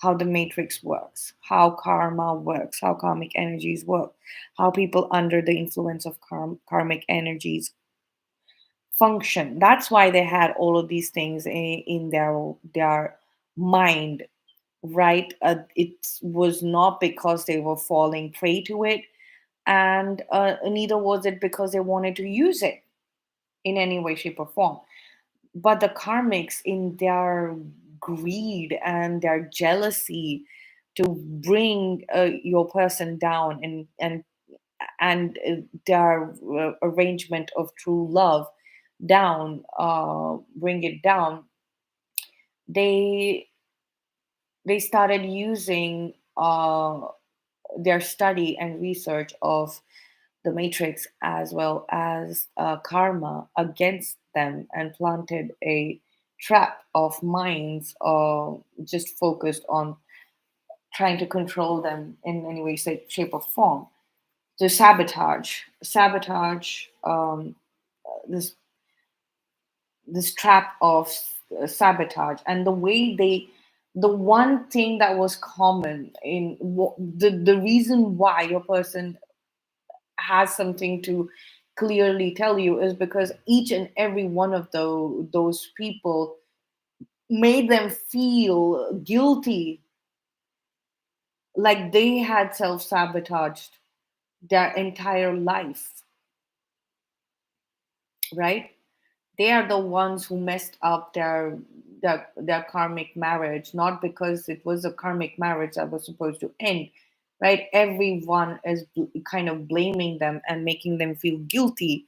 Speaker 1: how the matrix works, how karma works, how karmic energies work, how people under the influence of karmic energies function. That's why they had all of these things in their mind, right? It was not because they were falling prey to it, and neither was it because they wanted to use it in any way, shape, or form. But the karmics, in their greed and their jealousy to bring your person down, and their arrangement of true love down, bring it down, they they started using their study and research of the matrix, as well as karma, against them, and planted a trap of minds, just focused on trying to control them in any way, shape, or form. To sabotage this this trap of sabotage. And the one thing that was common in the reason why your person has something to clearly tell you, is because each and every one of those people made them feel guilty, like they had self-sabotaged their entire life, right? They are the ones who messed up their karmic marriage, not because it was a karmic marriage that was supposed to end, right? Everyone is kind of blaming them and making them feel guilty,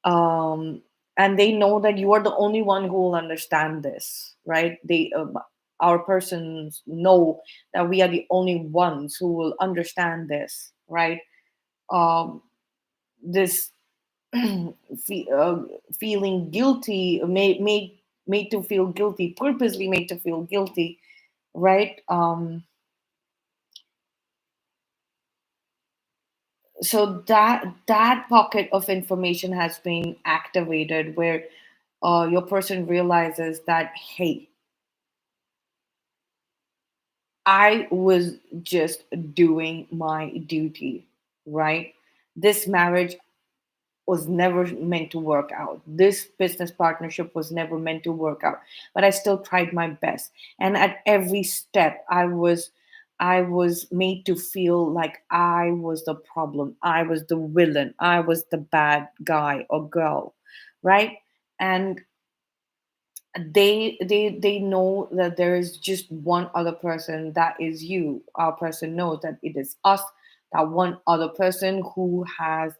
Speaker 1: um and they know that you are the only one who will understand this, right? Our persons know that we are the only ones who will understand this, right? This feeling guilty, made to feel guilty, purposely made to feel guilty, right? So that pocket of information has been activated, where your person realizes that, hey, I was just doing my duty, right? This marriage was never meant to work out. This business partnership was never meant to work out. But I still tried my best. And at every step, I was I was made to feel like I was the problem, I was the villain, I was the bad guy or girl, right? And they know that there is just one other person, that is you. Our person knows that it is us, that one other person who has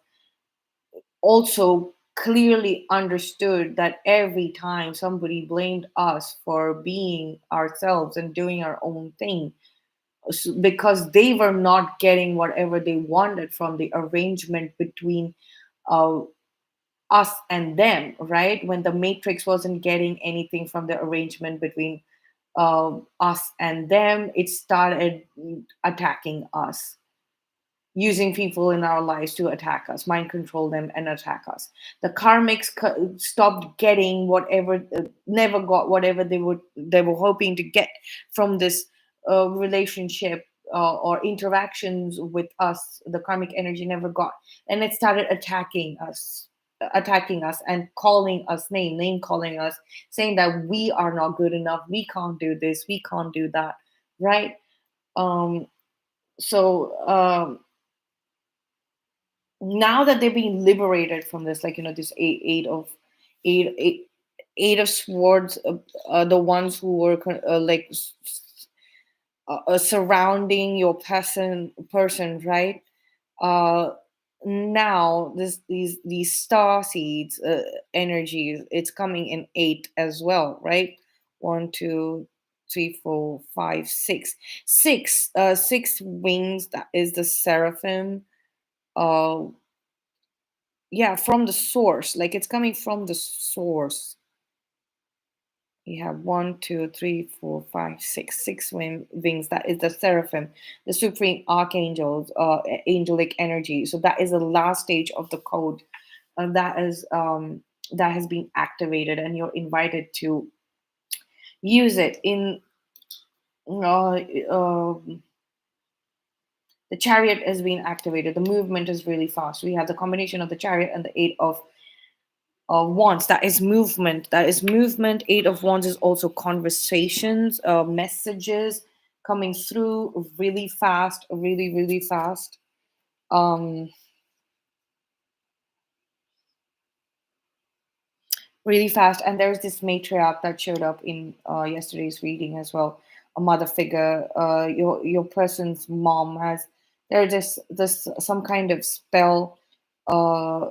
Speaker 1: also clearly understood that every time somebody blamed us for being ourselves and doing our own thing, because they were not getting whatever they wanted from the arrangement between uh, us and them, right? When the matrix wasn't getting anything from the arrangement between us and them, it started attacking us, using people in our lives to attack us, mind control them, and attack us. The karmics stopped getting whatever, never got whatever they were hoping to get from this relationship or interactions with us. The karmic energy never got, and it started attacking us and calling us name calling us, saying that we are not good enough, we can't do this, we can't do that, right? um so now that they're being liberated from this, like, this eight eight, eight of swords, the ones who were like surrounding your person, right? uh Now these star seeds energies, it's coming in eight as well, right? One, two, three, four, five, six. Six wings, that is the seraphim. uh yeah, from the source, like it's coming from the source. You have one, two, three, four, five, six wings, that is the seraphim, the supreme archangels, angelic energy. So that is the last stage of the code, and that has been activated, and you're invited to use it in uh, uh, the chariot has been activated. The movement is really fast. We have the combination of the chariot and the eight of wands, that is movement, Eight of wands is also conversations, messages coming through really fast, really fast. um Really fast. And there's this matriarch that showed up in yesterday's reading as well, a mother figure. Your person's mom has, there's this some kind of spell uh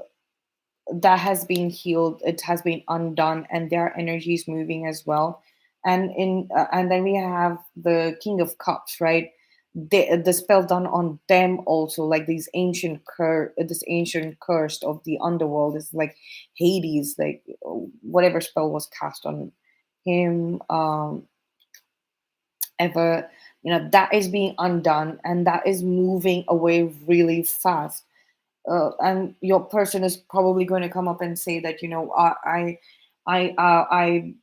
Speaker 1: that has been healed, it has been undone, and their energy is moving as well. And then we have the king of cups, right? The spell done on them also, like these this ancient curse of the underworld is like Hades, like whatever spell was cast on him, ever, that is being undone, and that is moving away really fast. And your person is probably going to come up and say that, I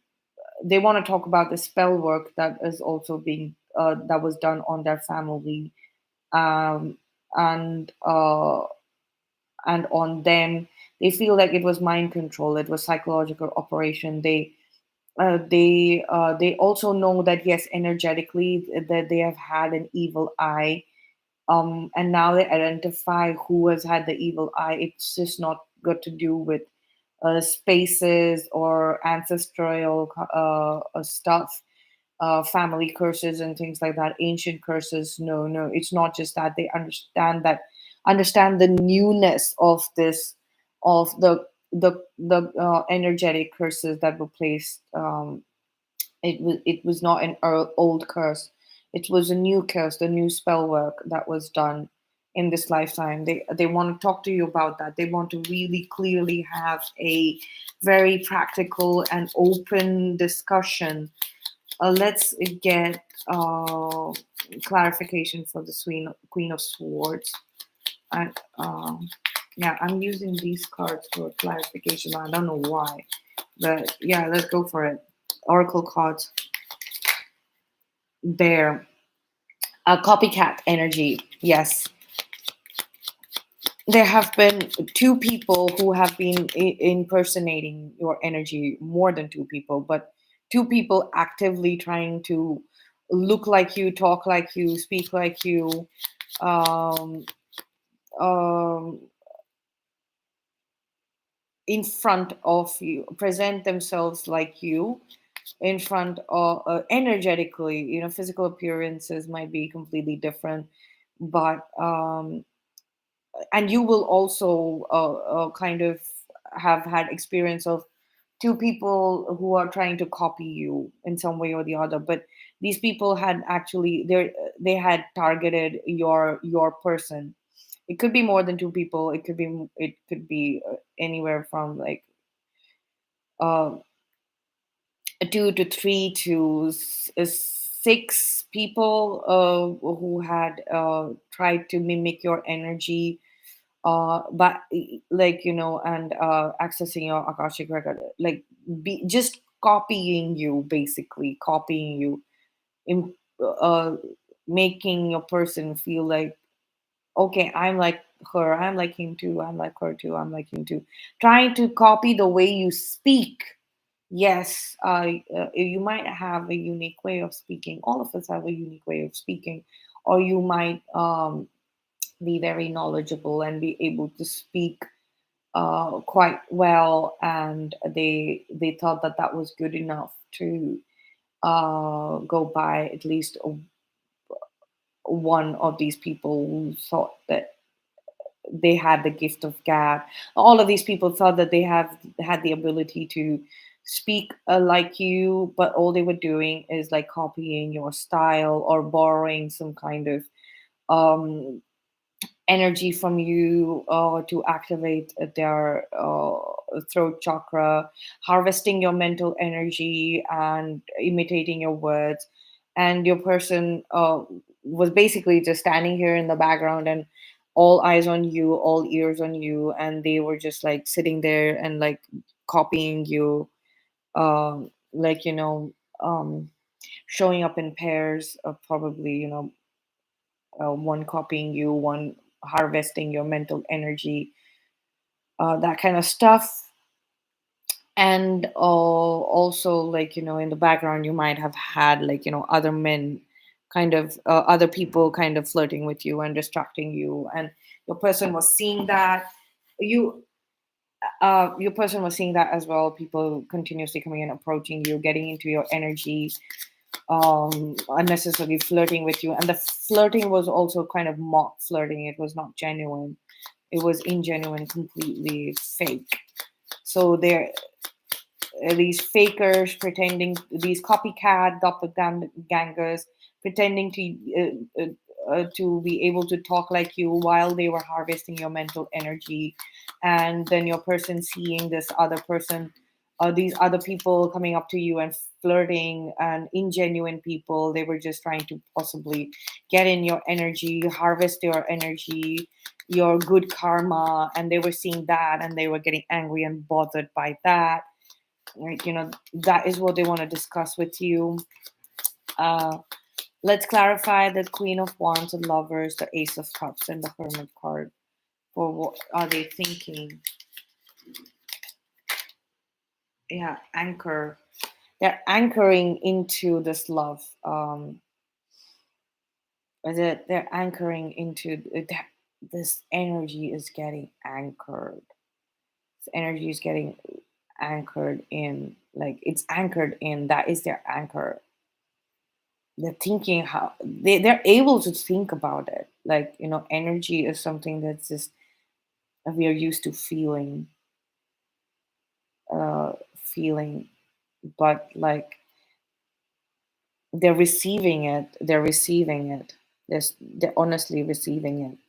Speaker 1: they want to talk about the spell work that is also being that was done on their family, um, and and on them. They feel like it was mind control, it was psychological operation. They also know that, yes, energetically, that they have had an evil eye, and now they identify who has had the evil eye. It's just not got to do with spaces or ancestral stuff, family curses and things like that, ancient curses. No, no, it's not just that. They understand the newness of this, of the energetic curses that were placed. It was not an old curse. It was a new curse, the new spell work that was done in this lifetime. They want to talk to you about that. They want to really clearly have a very practical and open discussion. Let's get clarification for the Queen of Swords. And yeah, I'm using these cards for clarification. I don't know why, but yeah, let's go for it. Oracle cards. There. A copycat energy. Yes. There have been two people who have been impersonating your energy, more than two people, but two people actively trying to look like you, talk like you, speak like you, um, um, in front of you, present themselves like you in front of, energetically, physical appearances might be completely different, but and you will also kind of have had experience of two people who are trying to copy you in some way or the other, but these people had actually they had targeted your person. It could be more than two people. It could be anywhere from like uh, two to three to six people who had tried to mimic your energy, but like and accessing your akashic record, like just copying you, basically copying you, in uh, making your person feel like, okay, I'm like her, I'm like him too, I'm like her too, I'm like him too, trying to copy the way you speak. Yes, you might have a unique way of speaking. All of us have a unique way of speaking, or you might be very knowledgeable and be able to speak quite well, and they thought that that was good enough to go by at least one of these people who thought that they had the gift of gab. All of these people thought that they have had the ability to speak like you, but all they were doing is like copying your style or borrowing some kind of um, energy from you to activate their throat chakra, harvesting your mental energy and imitating your words. And your person was basically just standing here in the background and all eyes on you, all ears on you, and they were just like sitting there and like copying you, like um, showing up in pairs of probably one copying you, one harvesting your mental energy, that kind of stuff. And also, like, in the background, you might have had, like, other men kind of, other people kind of flirting with you and distracting you. And your person was seeing that. You, your person was seeing that as well. People continuously coming and approaching you, getting into your energy, unnecessarily flirting with you. And the flirting was also kind of mock flirting. It was not genuine. It was ingenuine, completely fake. So there these fakers pretending, these copycat doppelgangers pretending to be able to talk like you while they were harvesting your mental energy. And then your person seeing this other person, these other people coming up to you and flirting, and ingenuine people, they were just trying to possibly get in your energy, harvest your energy, your good karma. And they were seeing that and they were getting angry and bothered by that. Like, that is what they want to discuss with you. uh let's clarify the Queen of Wands and Lovers, the Ace of Cups, and the Hermit card. For what are they thinking? Yeah, anchor. They're anchoring into this love. They're anchoring into that. This energy is getting anchored. This energy is getting anchored in, like, it's anchored in, that is their anchor. They're thinking how they're able to think about it, like, energy is something that's just, we are used to feeling, but like, they're receiving it, they're honestly receiving it,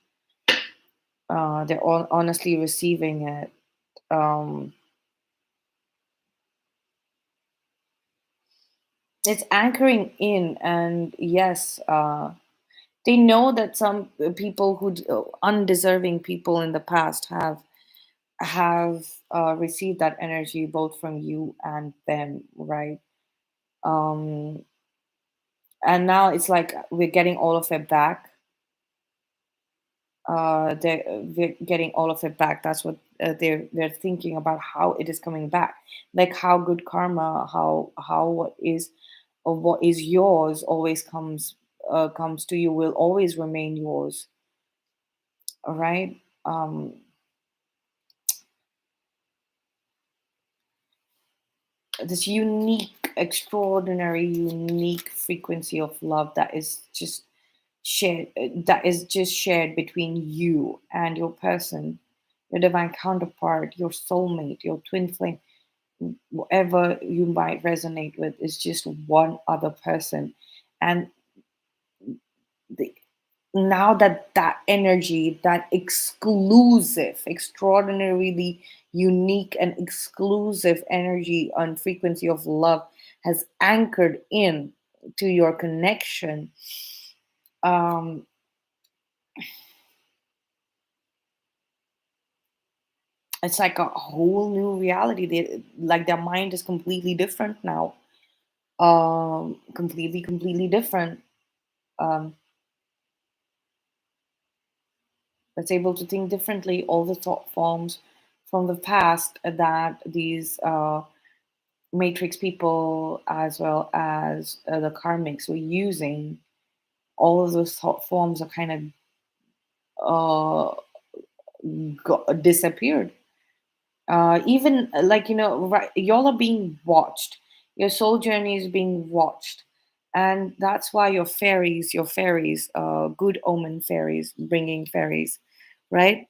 Speaker 1: honestly receiving it. um it's anchoring in. And yes, they know that some people undeserving people in the past have received that energy both from you and them, right? um and now it's like we're getting all of it back. We're getting all of it back. That's what they're thinking about, how it is coming back, like how good karma, how what is of what is yours always comes to you, will always remain yours. All right. This unique, extraordinary, unique frequency of love that is just shared between you and your person, your divine counterpart, your soulmate, your twin flame, whatever you might resonate with, is just one other person. And the, now that that energy, that exclusive, extraordinarily unique and exclusive energy and frequency of love has anchored in to your connection, um, it's like a whole new reality. Like their mind is completely different now. Completely different. Um, that's able to think differently. All the thought forms from the past that these matrix people, as well as the karmics, were using, all of those thought forms are kind of disappeared. Even like, right, y'all are being watched. Your soul journey is being watched, and that's why your fairies, good omen fairies, bringing fairies, right?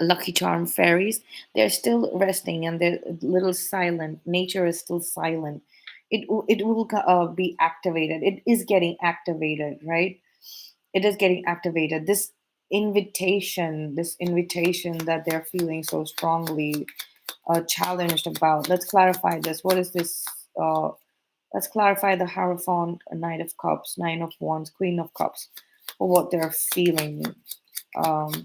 Speaker 1: Lucky charm fairies, they're still resting and they're a little silent. Nature is still silent. It will be activated. It is getting activated, right? It is getting activated. This invitation that they're feeling so strongly challenged about. Let's clarify this. What is this? Let's clarify the Hierophant, Knight of Cups, Nine of Wands, Queen of Cups, for what they're feeling. Um,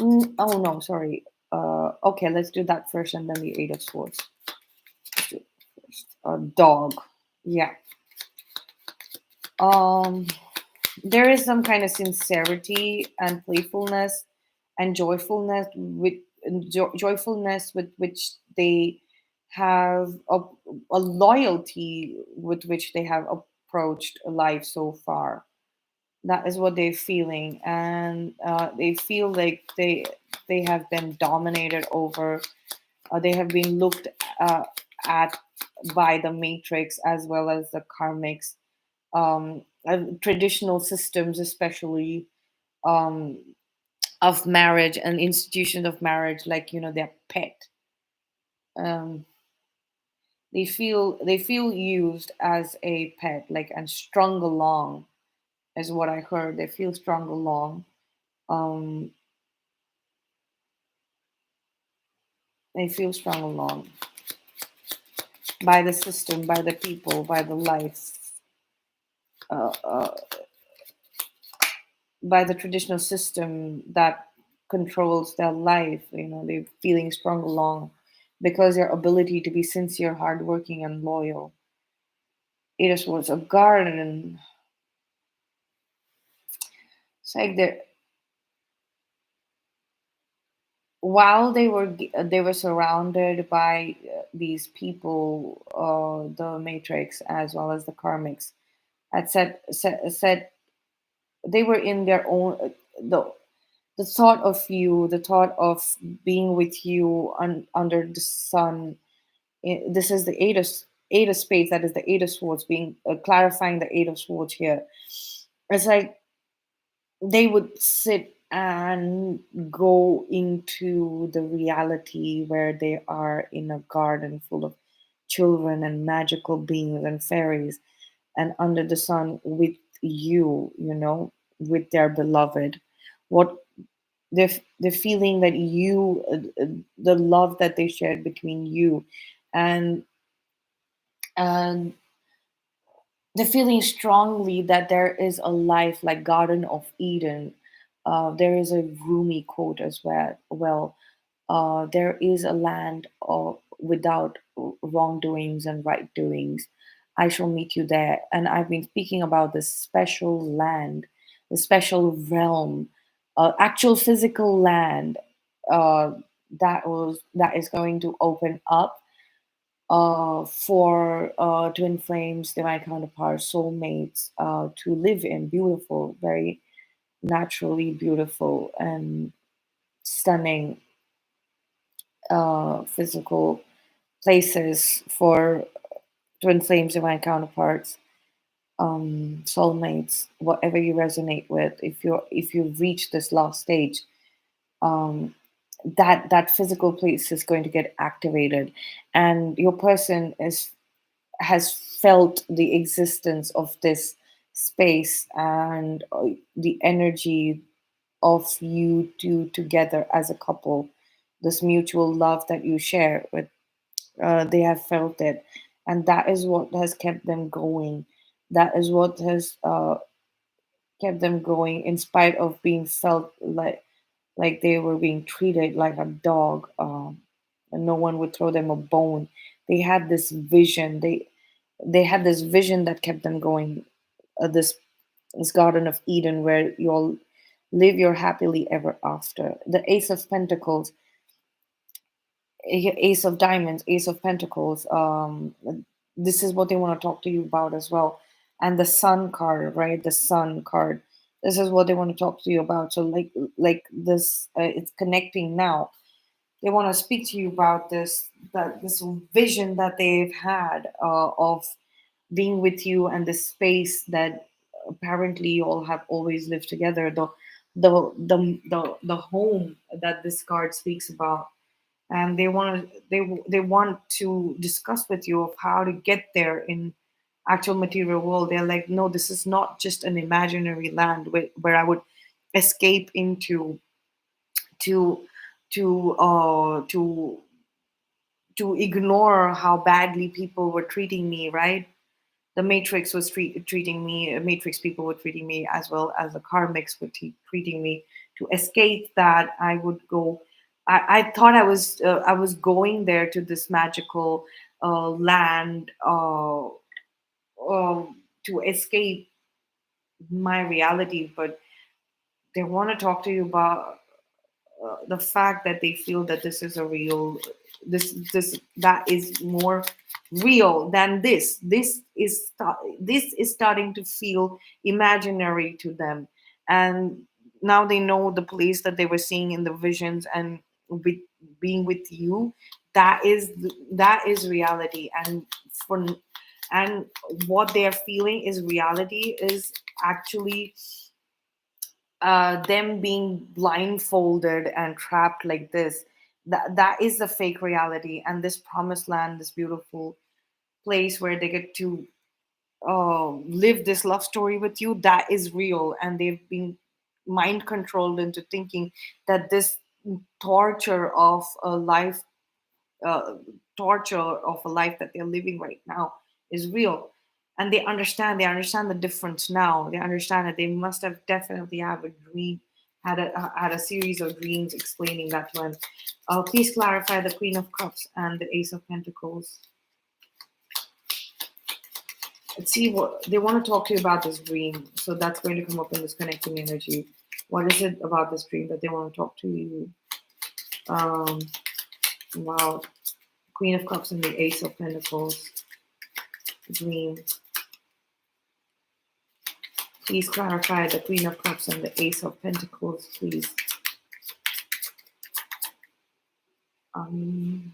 Speaker 1: oh no, sorry. Okay, let's do that first, and then the Eight of Swords. Let's do it first. Dog. Yeah. Um, there is some kind of sincerity and playfulness and joyfulness with which they have a loyalty with which they have approached life so far. That is what they're feeling, and they feel like they have been dominated over. They have been looked uh, at by the matrix as well as the karmics, traditional systems, especially um, of marriage and institutions of marriage, like their pet. Um, they feel used as a pet, like, and strung along, is what I heard. They feel strung along. Um, they feel strung along by the system, by the people, by the life, uh, uh, by the traditional system that controls their life. They're feeling strung along because their ability to be sincere, hardworking, and loyal. It is was a garden. It's like while they were surrounded by these people, the Matrix as well as the Karmics, had said they were in their own the thought of you, the thought of being with you under the sun. This is the eight of spades. That is the Eight of Swords. Being clarifying the Eight of Swords here. It's like they would sit and go into the reality where they are in a garden full of children and magical beings and fairies, and under the sun with with their beloved. What they're feeling that the love that they shared between you, and and they're feeling strongly that there is a life like Garden of Eden. There is a Rumi quote as well. There is a land without wrongdoings and right doings. I shall meet you there. And I've been speaking about this special land, the special realm, actual physical land, uh, that is going to open up for twin flames, divine counterparts, soulmates, to live in beautiful, very naturally beautiful and stunning physical places for twin flames, divine counterparts, soulmates, whatever you resonate with. If you've reached this last stage, um, that physical place is going to get activated, and your person is has felt the existence of this space and the energy of you two together as a couple, this mutual love that you share with, they have felt it, and that is what has kept them going. That is what has kept them going in spite of being felt like they were being treated like a dog, and no one would throw them a bone. They had this vision. They had this vision that kept them going. This Garden of Eden where you'll live your happily ever after. The Ace of Pentacles, Ace of Diamonds, Ace of Pentacles. This is what they want to talk to you about as well. And the Sun card, right? The Sun card. This is what they want to talk to you about. So like this, it's connecting now. They want to speak to you about this vision that they've had of being with you, and the space that apparently you all have always lived together. The home that this card speaks about, and they want to discuss with you of how to get there in actual material world. They're like, no, this is not just an imaginary land where I would escape into to to ignore how badly people were treating me, right? The Matrix was treating me, Matrix people were treating me, as well as the Karmics were treating me. To escape that, I would go. I thought I was going there to this magical land, to escape my reality, but they want to talk to you about the fact that they feel that this is a real, this that is more real than this is starting to feel imaginary to them. And now they know the place that they were seeing in the visions, and with being with you, that is reality. For and what they are feeling is reality, is actually them being blindfolded and trapped like this. That is the fake reality, and this promised land, this beautiful place where they get to live this love story with you, that is real. And they've been mind controlled into thinking that this torture of a life, uh, torture of a life that they're living right now, is real. And they understand the difference now. They understand that they must have definitely have a dream, had a series of dreams explaining that to them. Please clarify the Queen of Cups and the Ace of Pentacles. Let's see what they want to talk to you about, this dream. So that's going to come up in this connecting energy. What is it about this dream that they want to talk to you? um wow. Queen of Cups and the Ace of Pentacles. Dream. Please clarify the Queen of Cups and the Ace of Pentacles, please. Um,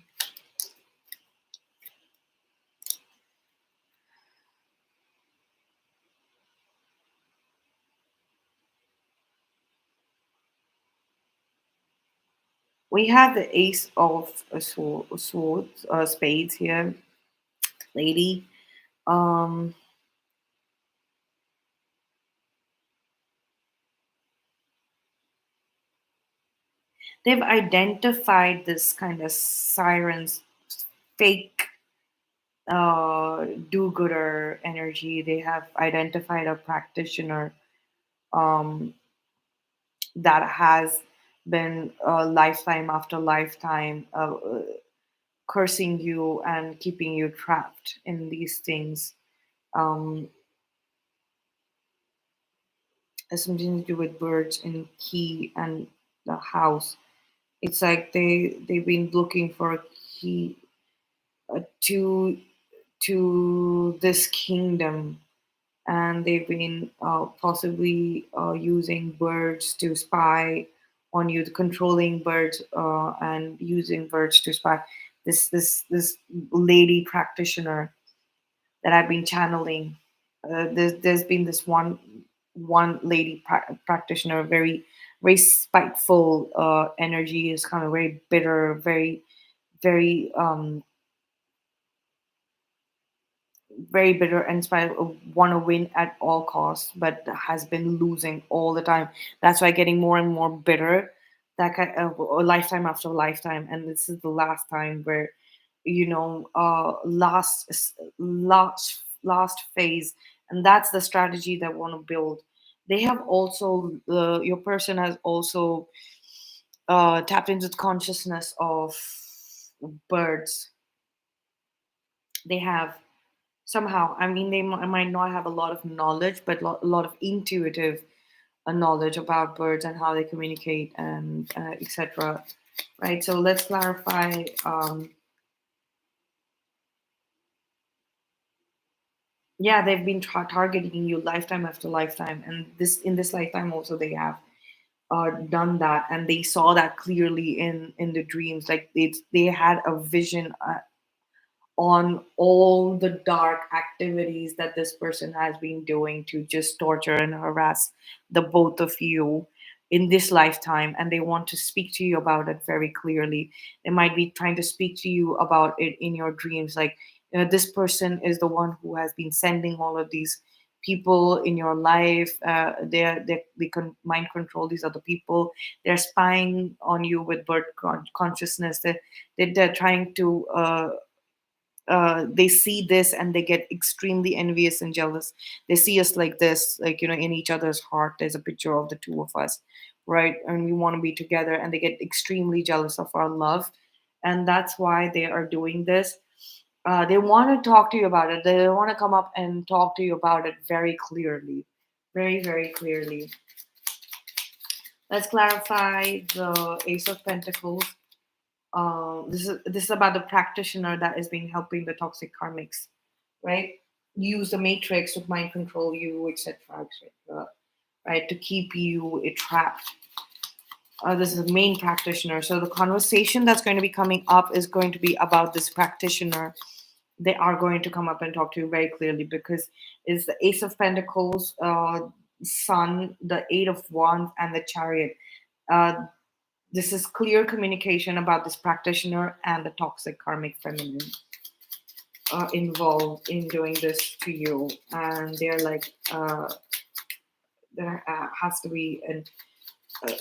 Speaker 1: we have the Ace of Swords, Spades here, lady. Um, they've identified this kind of siren's fake do-gooder energy. They have identified a practitioner um, that has been lifetime after lifetime cursing you and keeping you trapped in these things. Um, has something to do with birds and key and the house. It's like they've been looking for a key, to this kingdom, and they've been possibly using birds to spy on you, controlling birds and using birds to spy. This lady practitioner that I've been channeling. There's been this one lady practitioner, very spiteful energy, is kind of very bitter, very very bitter, and spite want to win at all costs, but has been losing all the time. That's why getting more and more bitter, that kind of lifetime after lifetime. And this is the last time where, last phase, and that's the strategy that want to build. They have also your person has also tapped into the consciousness of birds. They have somehow, I mean, they might not have a lot of knowledge, but a lot of intuitive knowledge about birds and how they communicate, and etc. Right, so let's clarify. Yeah, they've been targeting you lifetime after lifetime, and this in this lifetime also they have done that, and they saw that clearly in the dreams. Like they had a vision on all the dark activities that this person has been doing to just torture and harass the both of you in this lifetime, and they want to speak to you about it very clearly. They might be trying to speak to you about it in your dreams, like, this person is the one who has been sending all of these people in your life. They can mind control these other people. They're spying on you with bird consciousness. They're trying to they see this and they get extremely envious and jealous. They see us like this, like, in each other's heart there's a picture of the two of us, right? And we want to be together, and they get extremely jealous of our love. And that's why they are doing this. They want to talk to you about it. They want to come up and talk to you about it very clearly, very clearly. Let's clarify the Ace of Pentacles. This is about the practitioner that has been helping the toxic karmics, right? Use the matrix to mind control you, etc., etc., right? To keep you trapped. This is the main practitioner. So the conversation that's going to be coming up is going to be about this practitioner. They are going to come up and talk to you very clearly, because it's the Ace of Pentacles, Sun, the Eight of Wands, and the Chariot. Uh, this is clear communication about this practitioner and the toxic karmic feminine involved in doing this to you. And they're like, there has to be uh,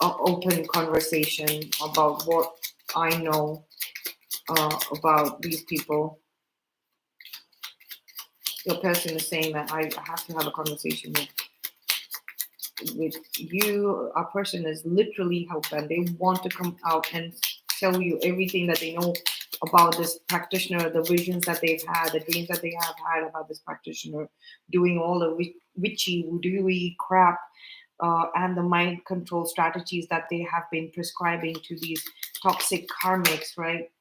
Speaker 1: open conversation about what I know about these people. Your person is saying that I have to have a conversation with you. Our person is literally hellbent. They want to come out and tell you everything that they know about this practitioner, the visions that they've had, the dreams that they have had about this practitioner, doing all the witchy, voodoo crap, and the mind control strategies that they have been prescribing to these toxic karmics, right?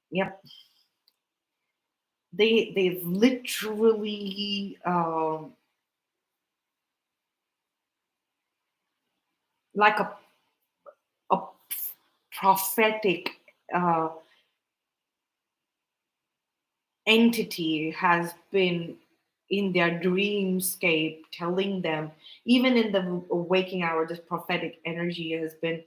Speaker 1: Yep. They've literally like a prophetic uh, entity has been in their dreamscape telling them, even in the waking hour, this prophetic energy has been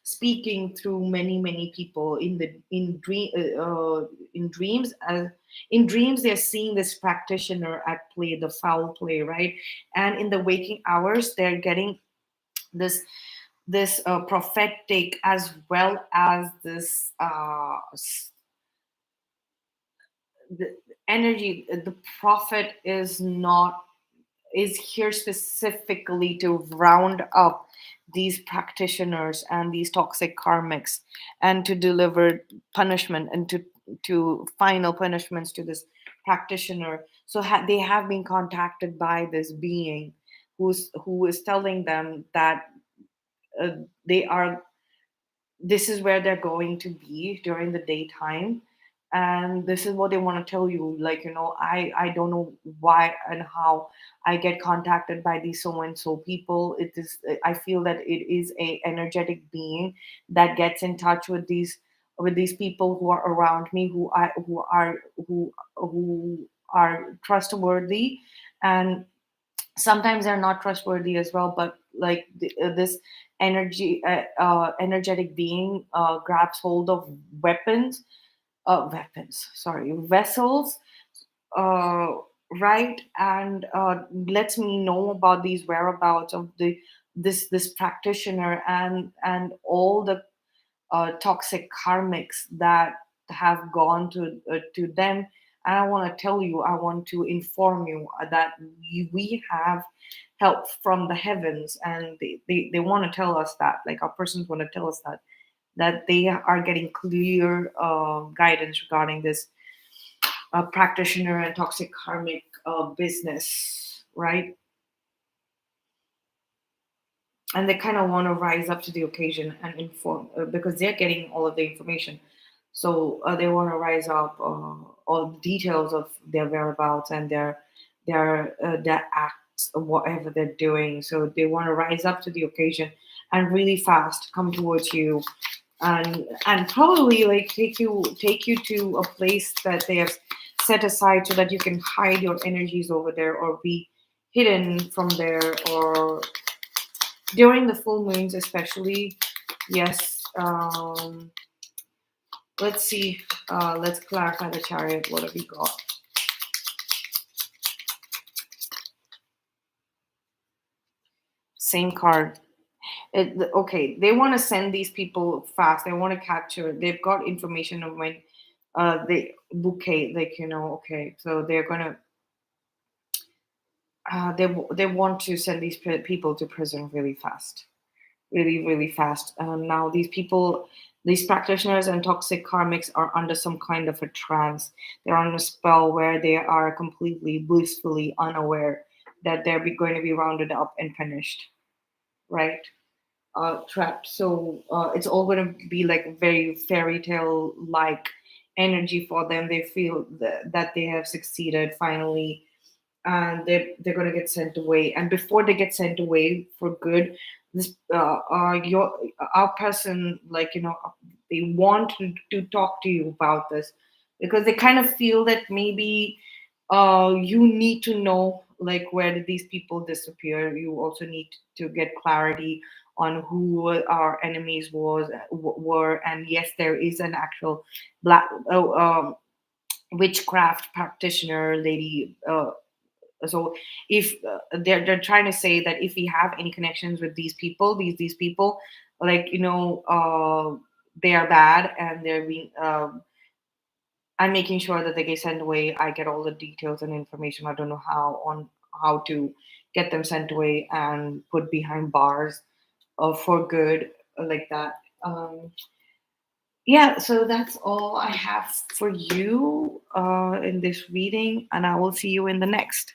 Speaker 1: speaking through many people in dreams. In dreams they're seeing this practitioner at play, the foul play, right? And in the waking hours they're getting this prophetic, as well as this the energy. The prophet is here specifically to round up these practitioners and these toxic karmics, and to deliver punishment, and to final punishments to this practitioner. So they have been contacted by this being who is telling them that uh, they are this is where they're going to be during the daytime. and this is what they want to tell you, like, I don't know why and how I get contacted by these so and so people. It is, I feel that it is a energetic being that gets in touch with these people who are around me, who are trustworthy. And sometimes they're not trustworthy as well, but like this energetic being grabs hold of weapons, sorry, vessels, uh, right, and lets me know about these whereabouts of this practitioner, and all the toxic karmics that have gone to them. And I want to tell you, I want to inform you that we have help from the heavens, and they want to tell us that, like, our persons want to tell us that they are getting clear guidance regarding this practitioner and toxic karmic business, right? And they kind of want to rise up to the occasion and inform, because they're getting all of the information. So they want to rise up all the details of their whereabouts and their acts, whatever they're doing. So they want to rise up to the occasion and really fast come towards you, and probably like take you to a place that they have set aside so that you can hide your energies over there, or be hidden from there, or during the full moons especially. Yes. Let's see, let's clarify the chariot. What have we got? Same card. Okay, they want to send these people fast. They want to capture. They've got information of when the bouquet, like, okay, so they're gonna they want to send these people to prison really fast, really, really fast. Now these people, these practitioners and toxic karmics are under some kind of a trance. They're on a spell where they are completely blissfully unaware that they're going to be rounded up and punished, right? Trapped. So it's all going to be like very fairy tale like energy for them. They feel that they have succeeded finally, and they're going to get sent away. And before they get sent away for good, this your our person, like, they want to talk to you about this, because they kind of feel that maybe you need to know, like, where did these people disappear. You also need to get clarity on who our enemies were. And yes, there is an actual black witchcraft practitioner lady. So if they're trying to say that if we have any connections with these people, these people, like, they are bad, and they're being I'm making sure that they get sent away. I get all the details and information. I don't know how to get them sent away and put behind bars for good, like that. Yeah, so that's all I have for you in this reading, and I will see you in the next.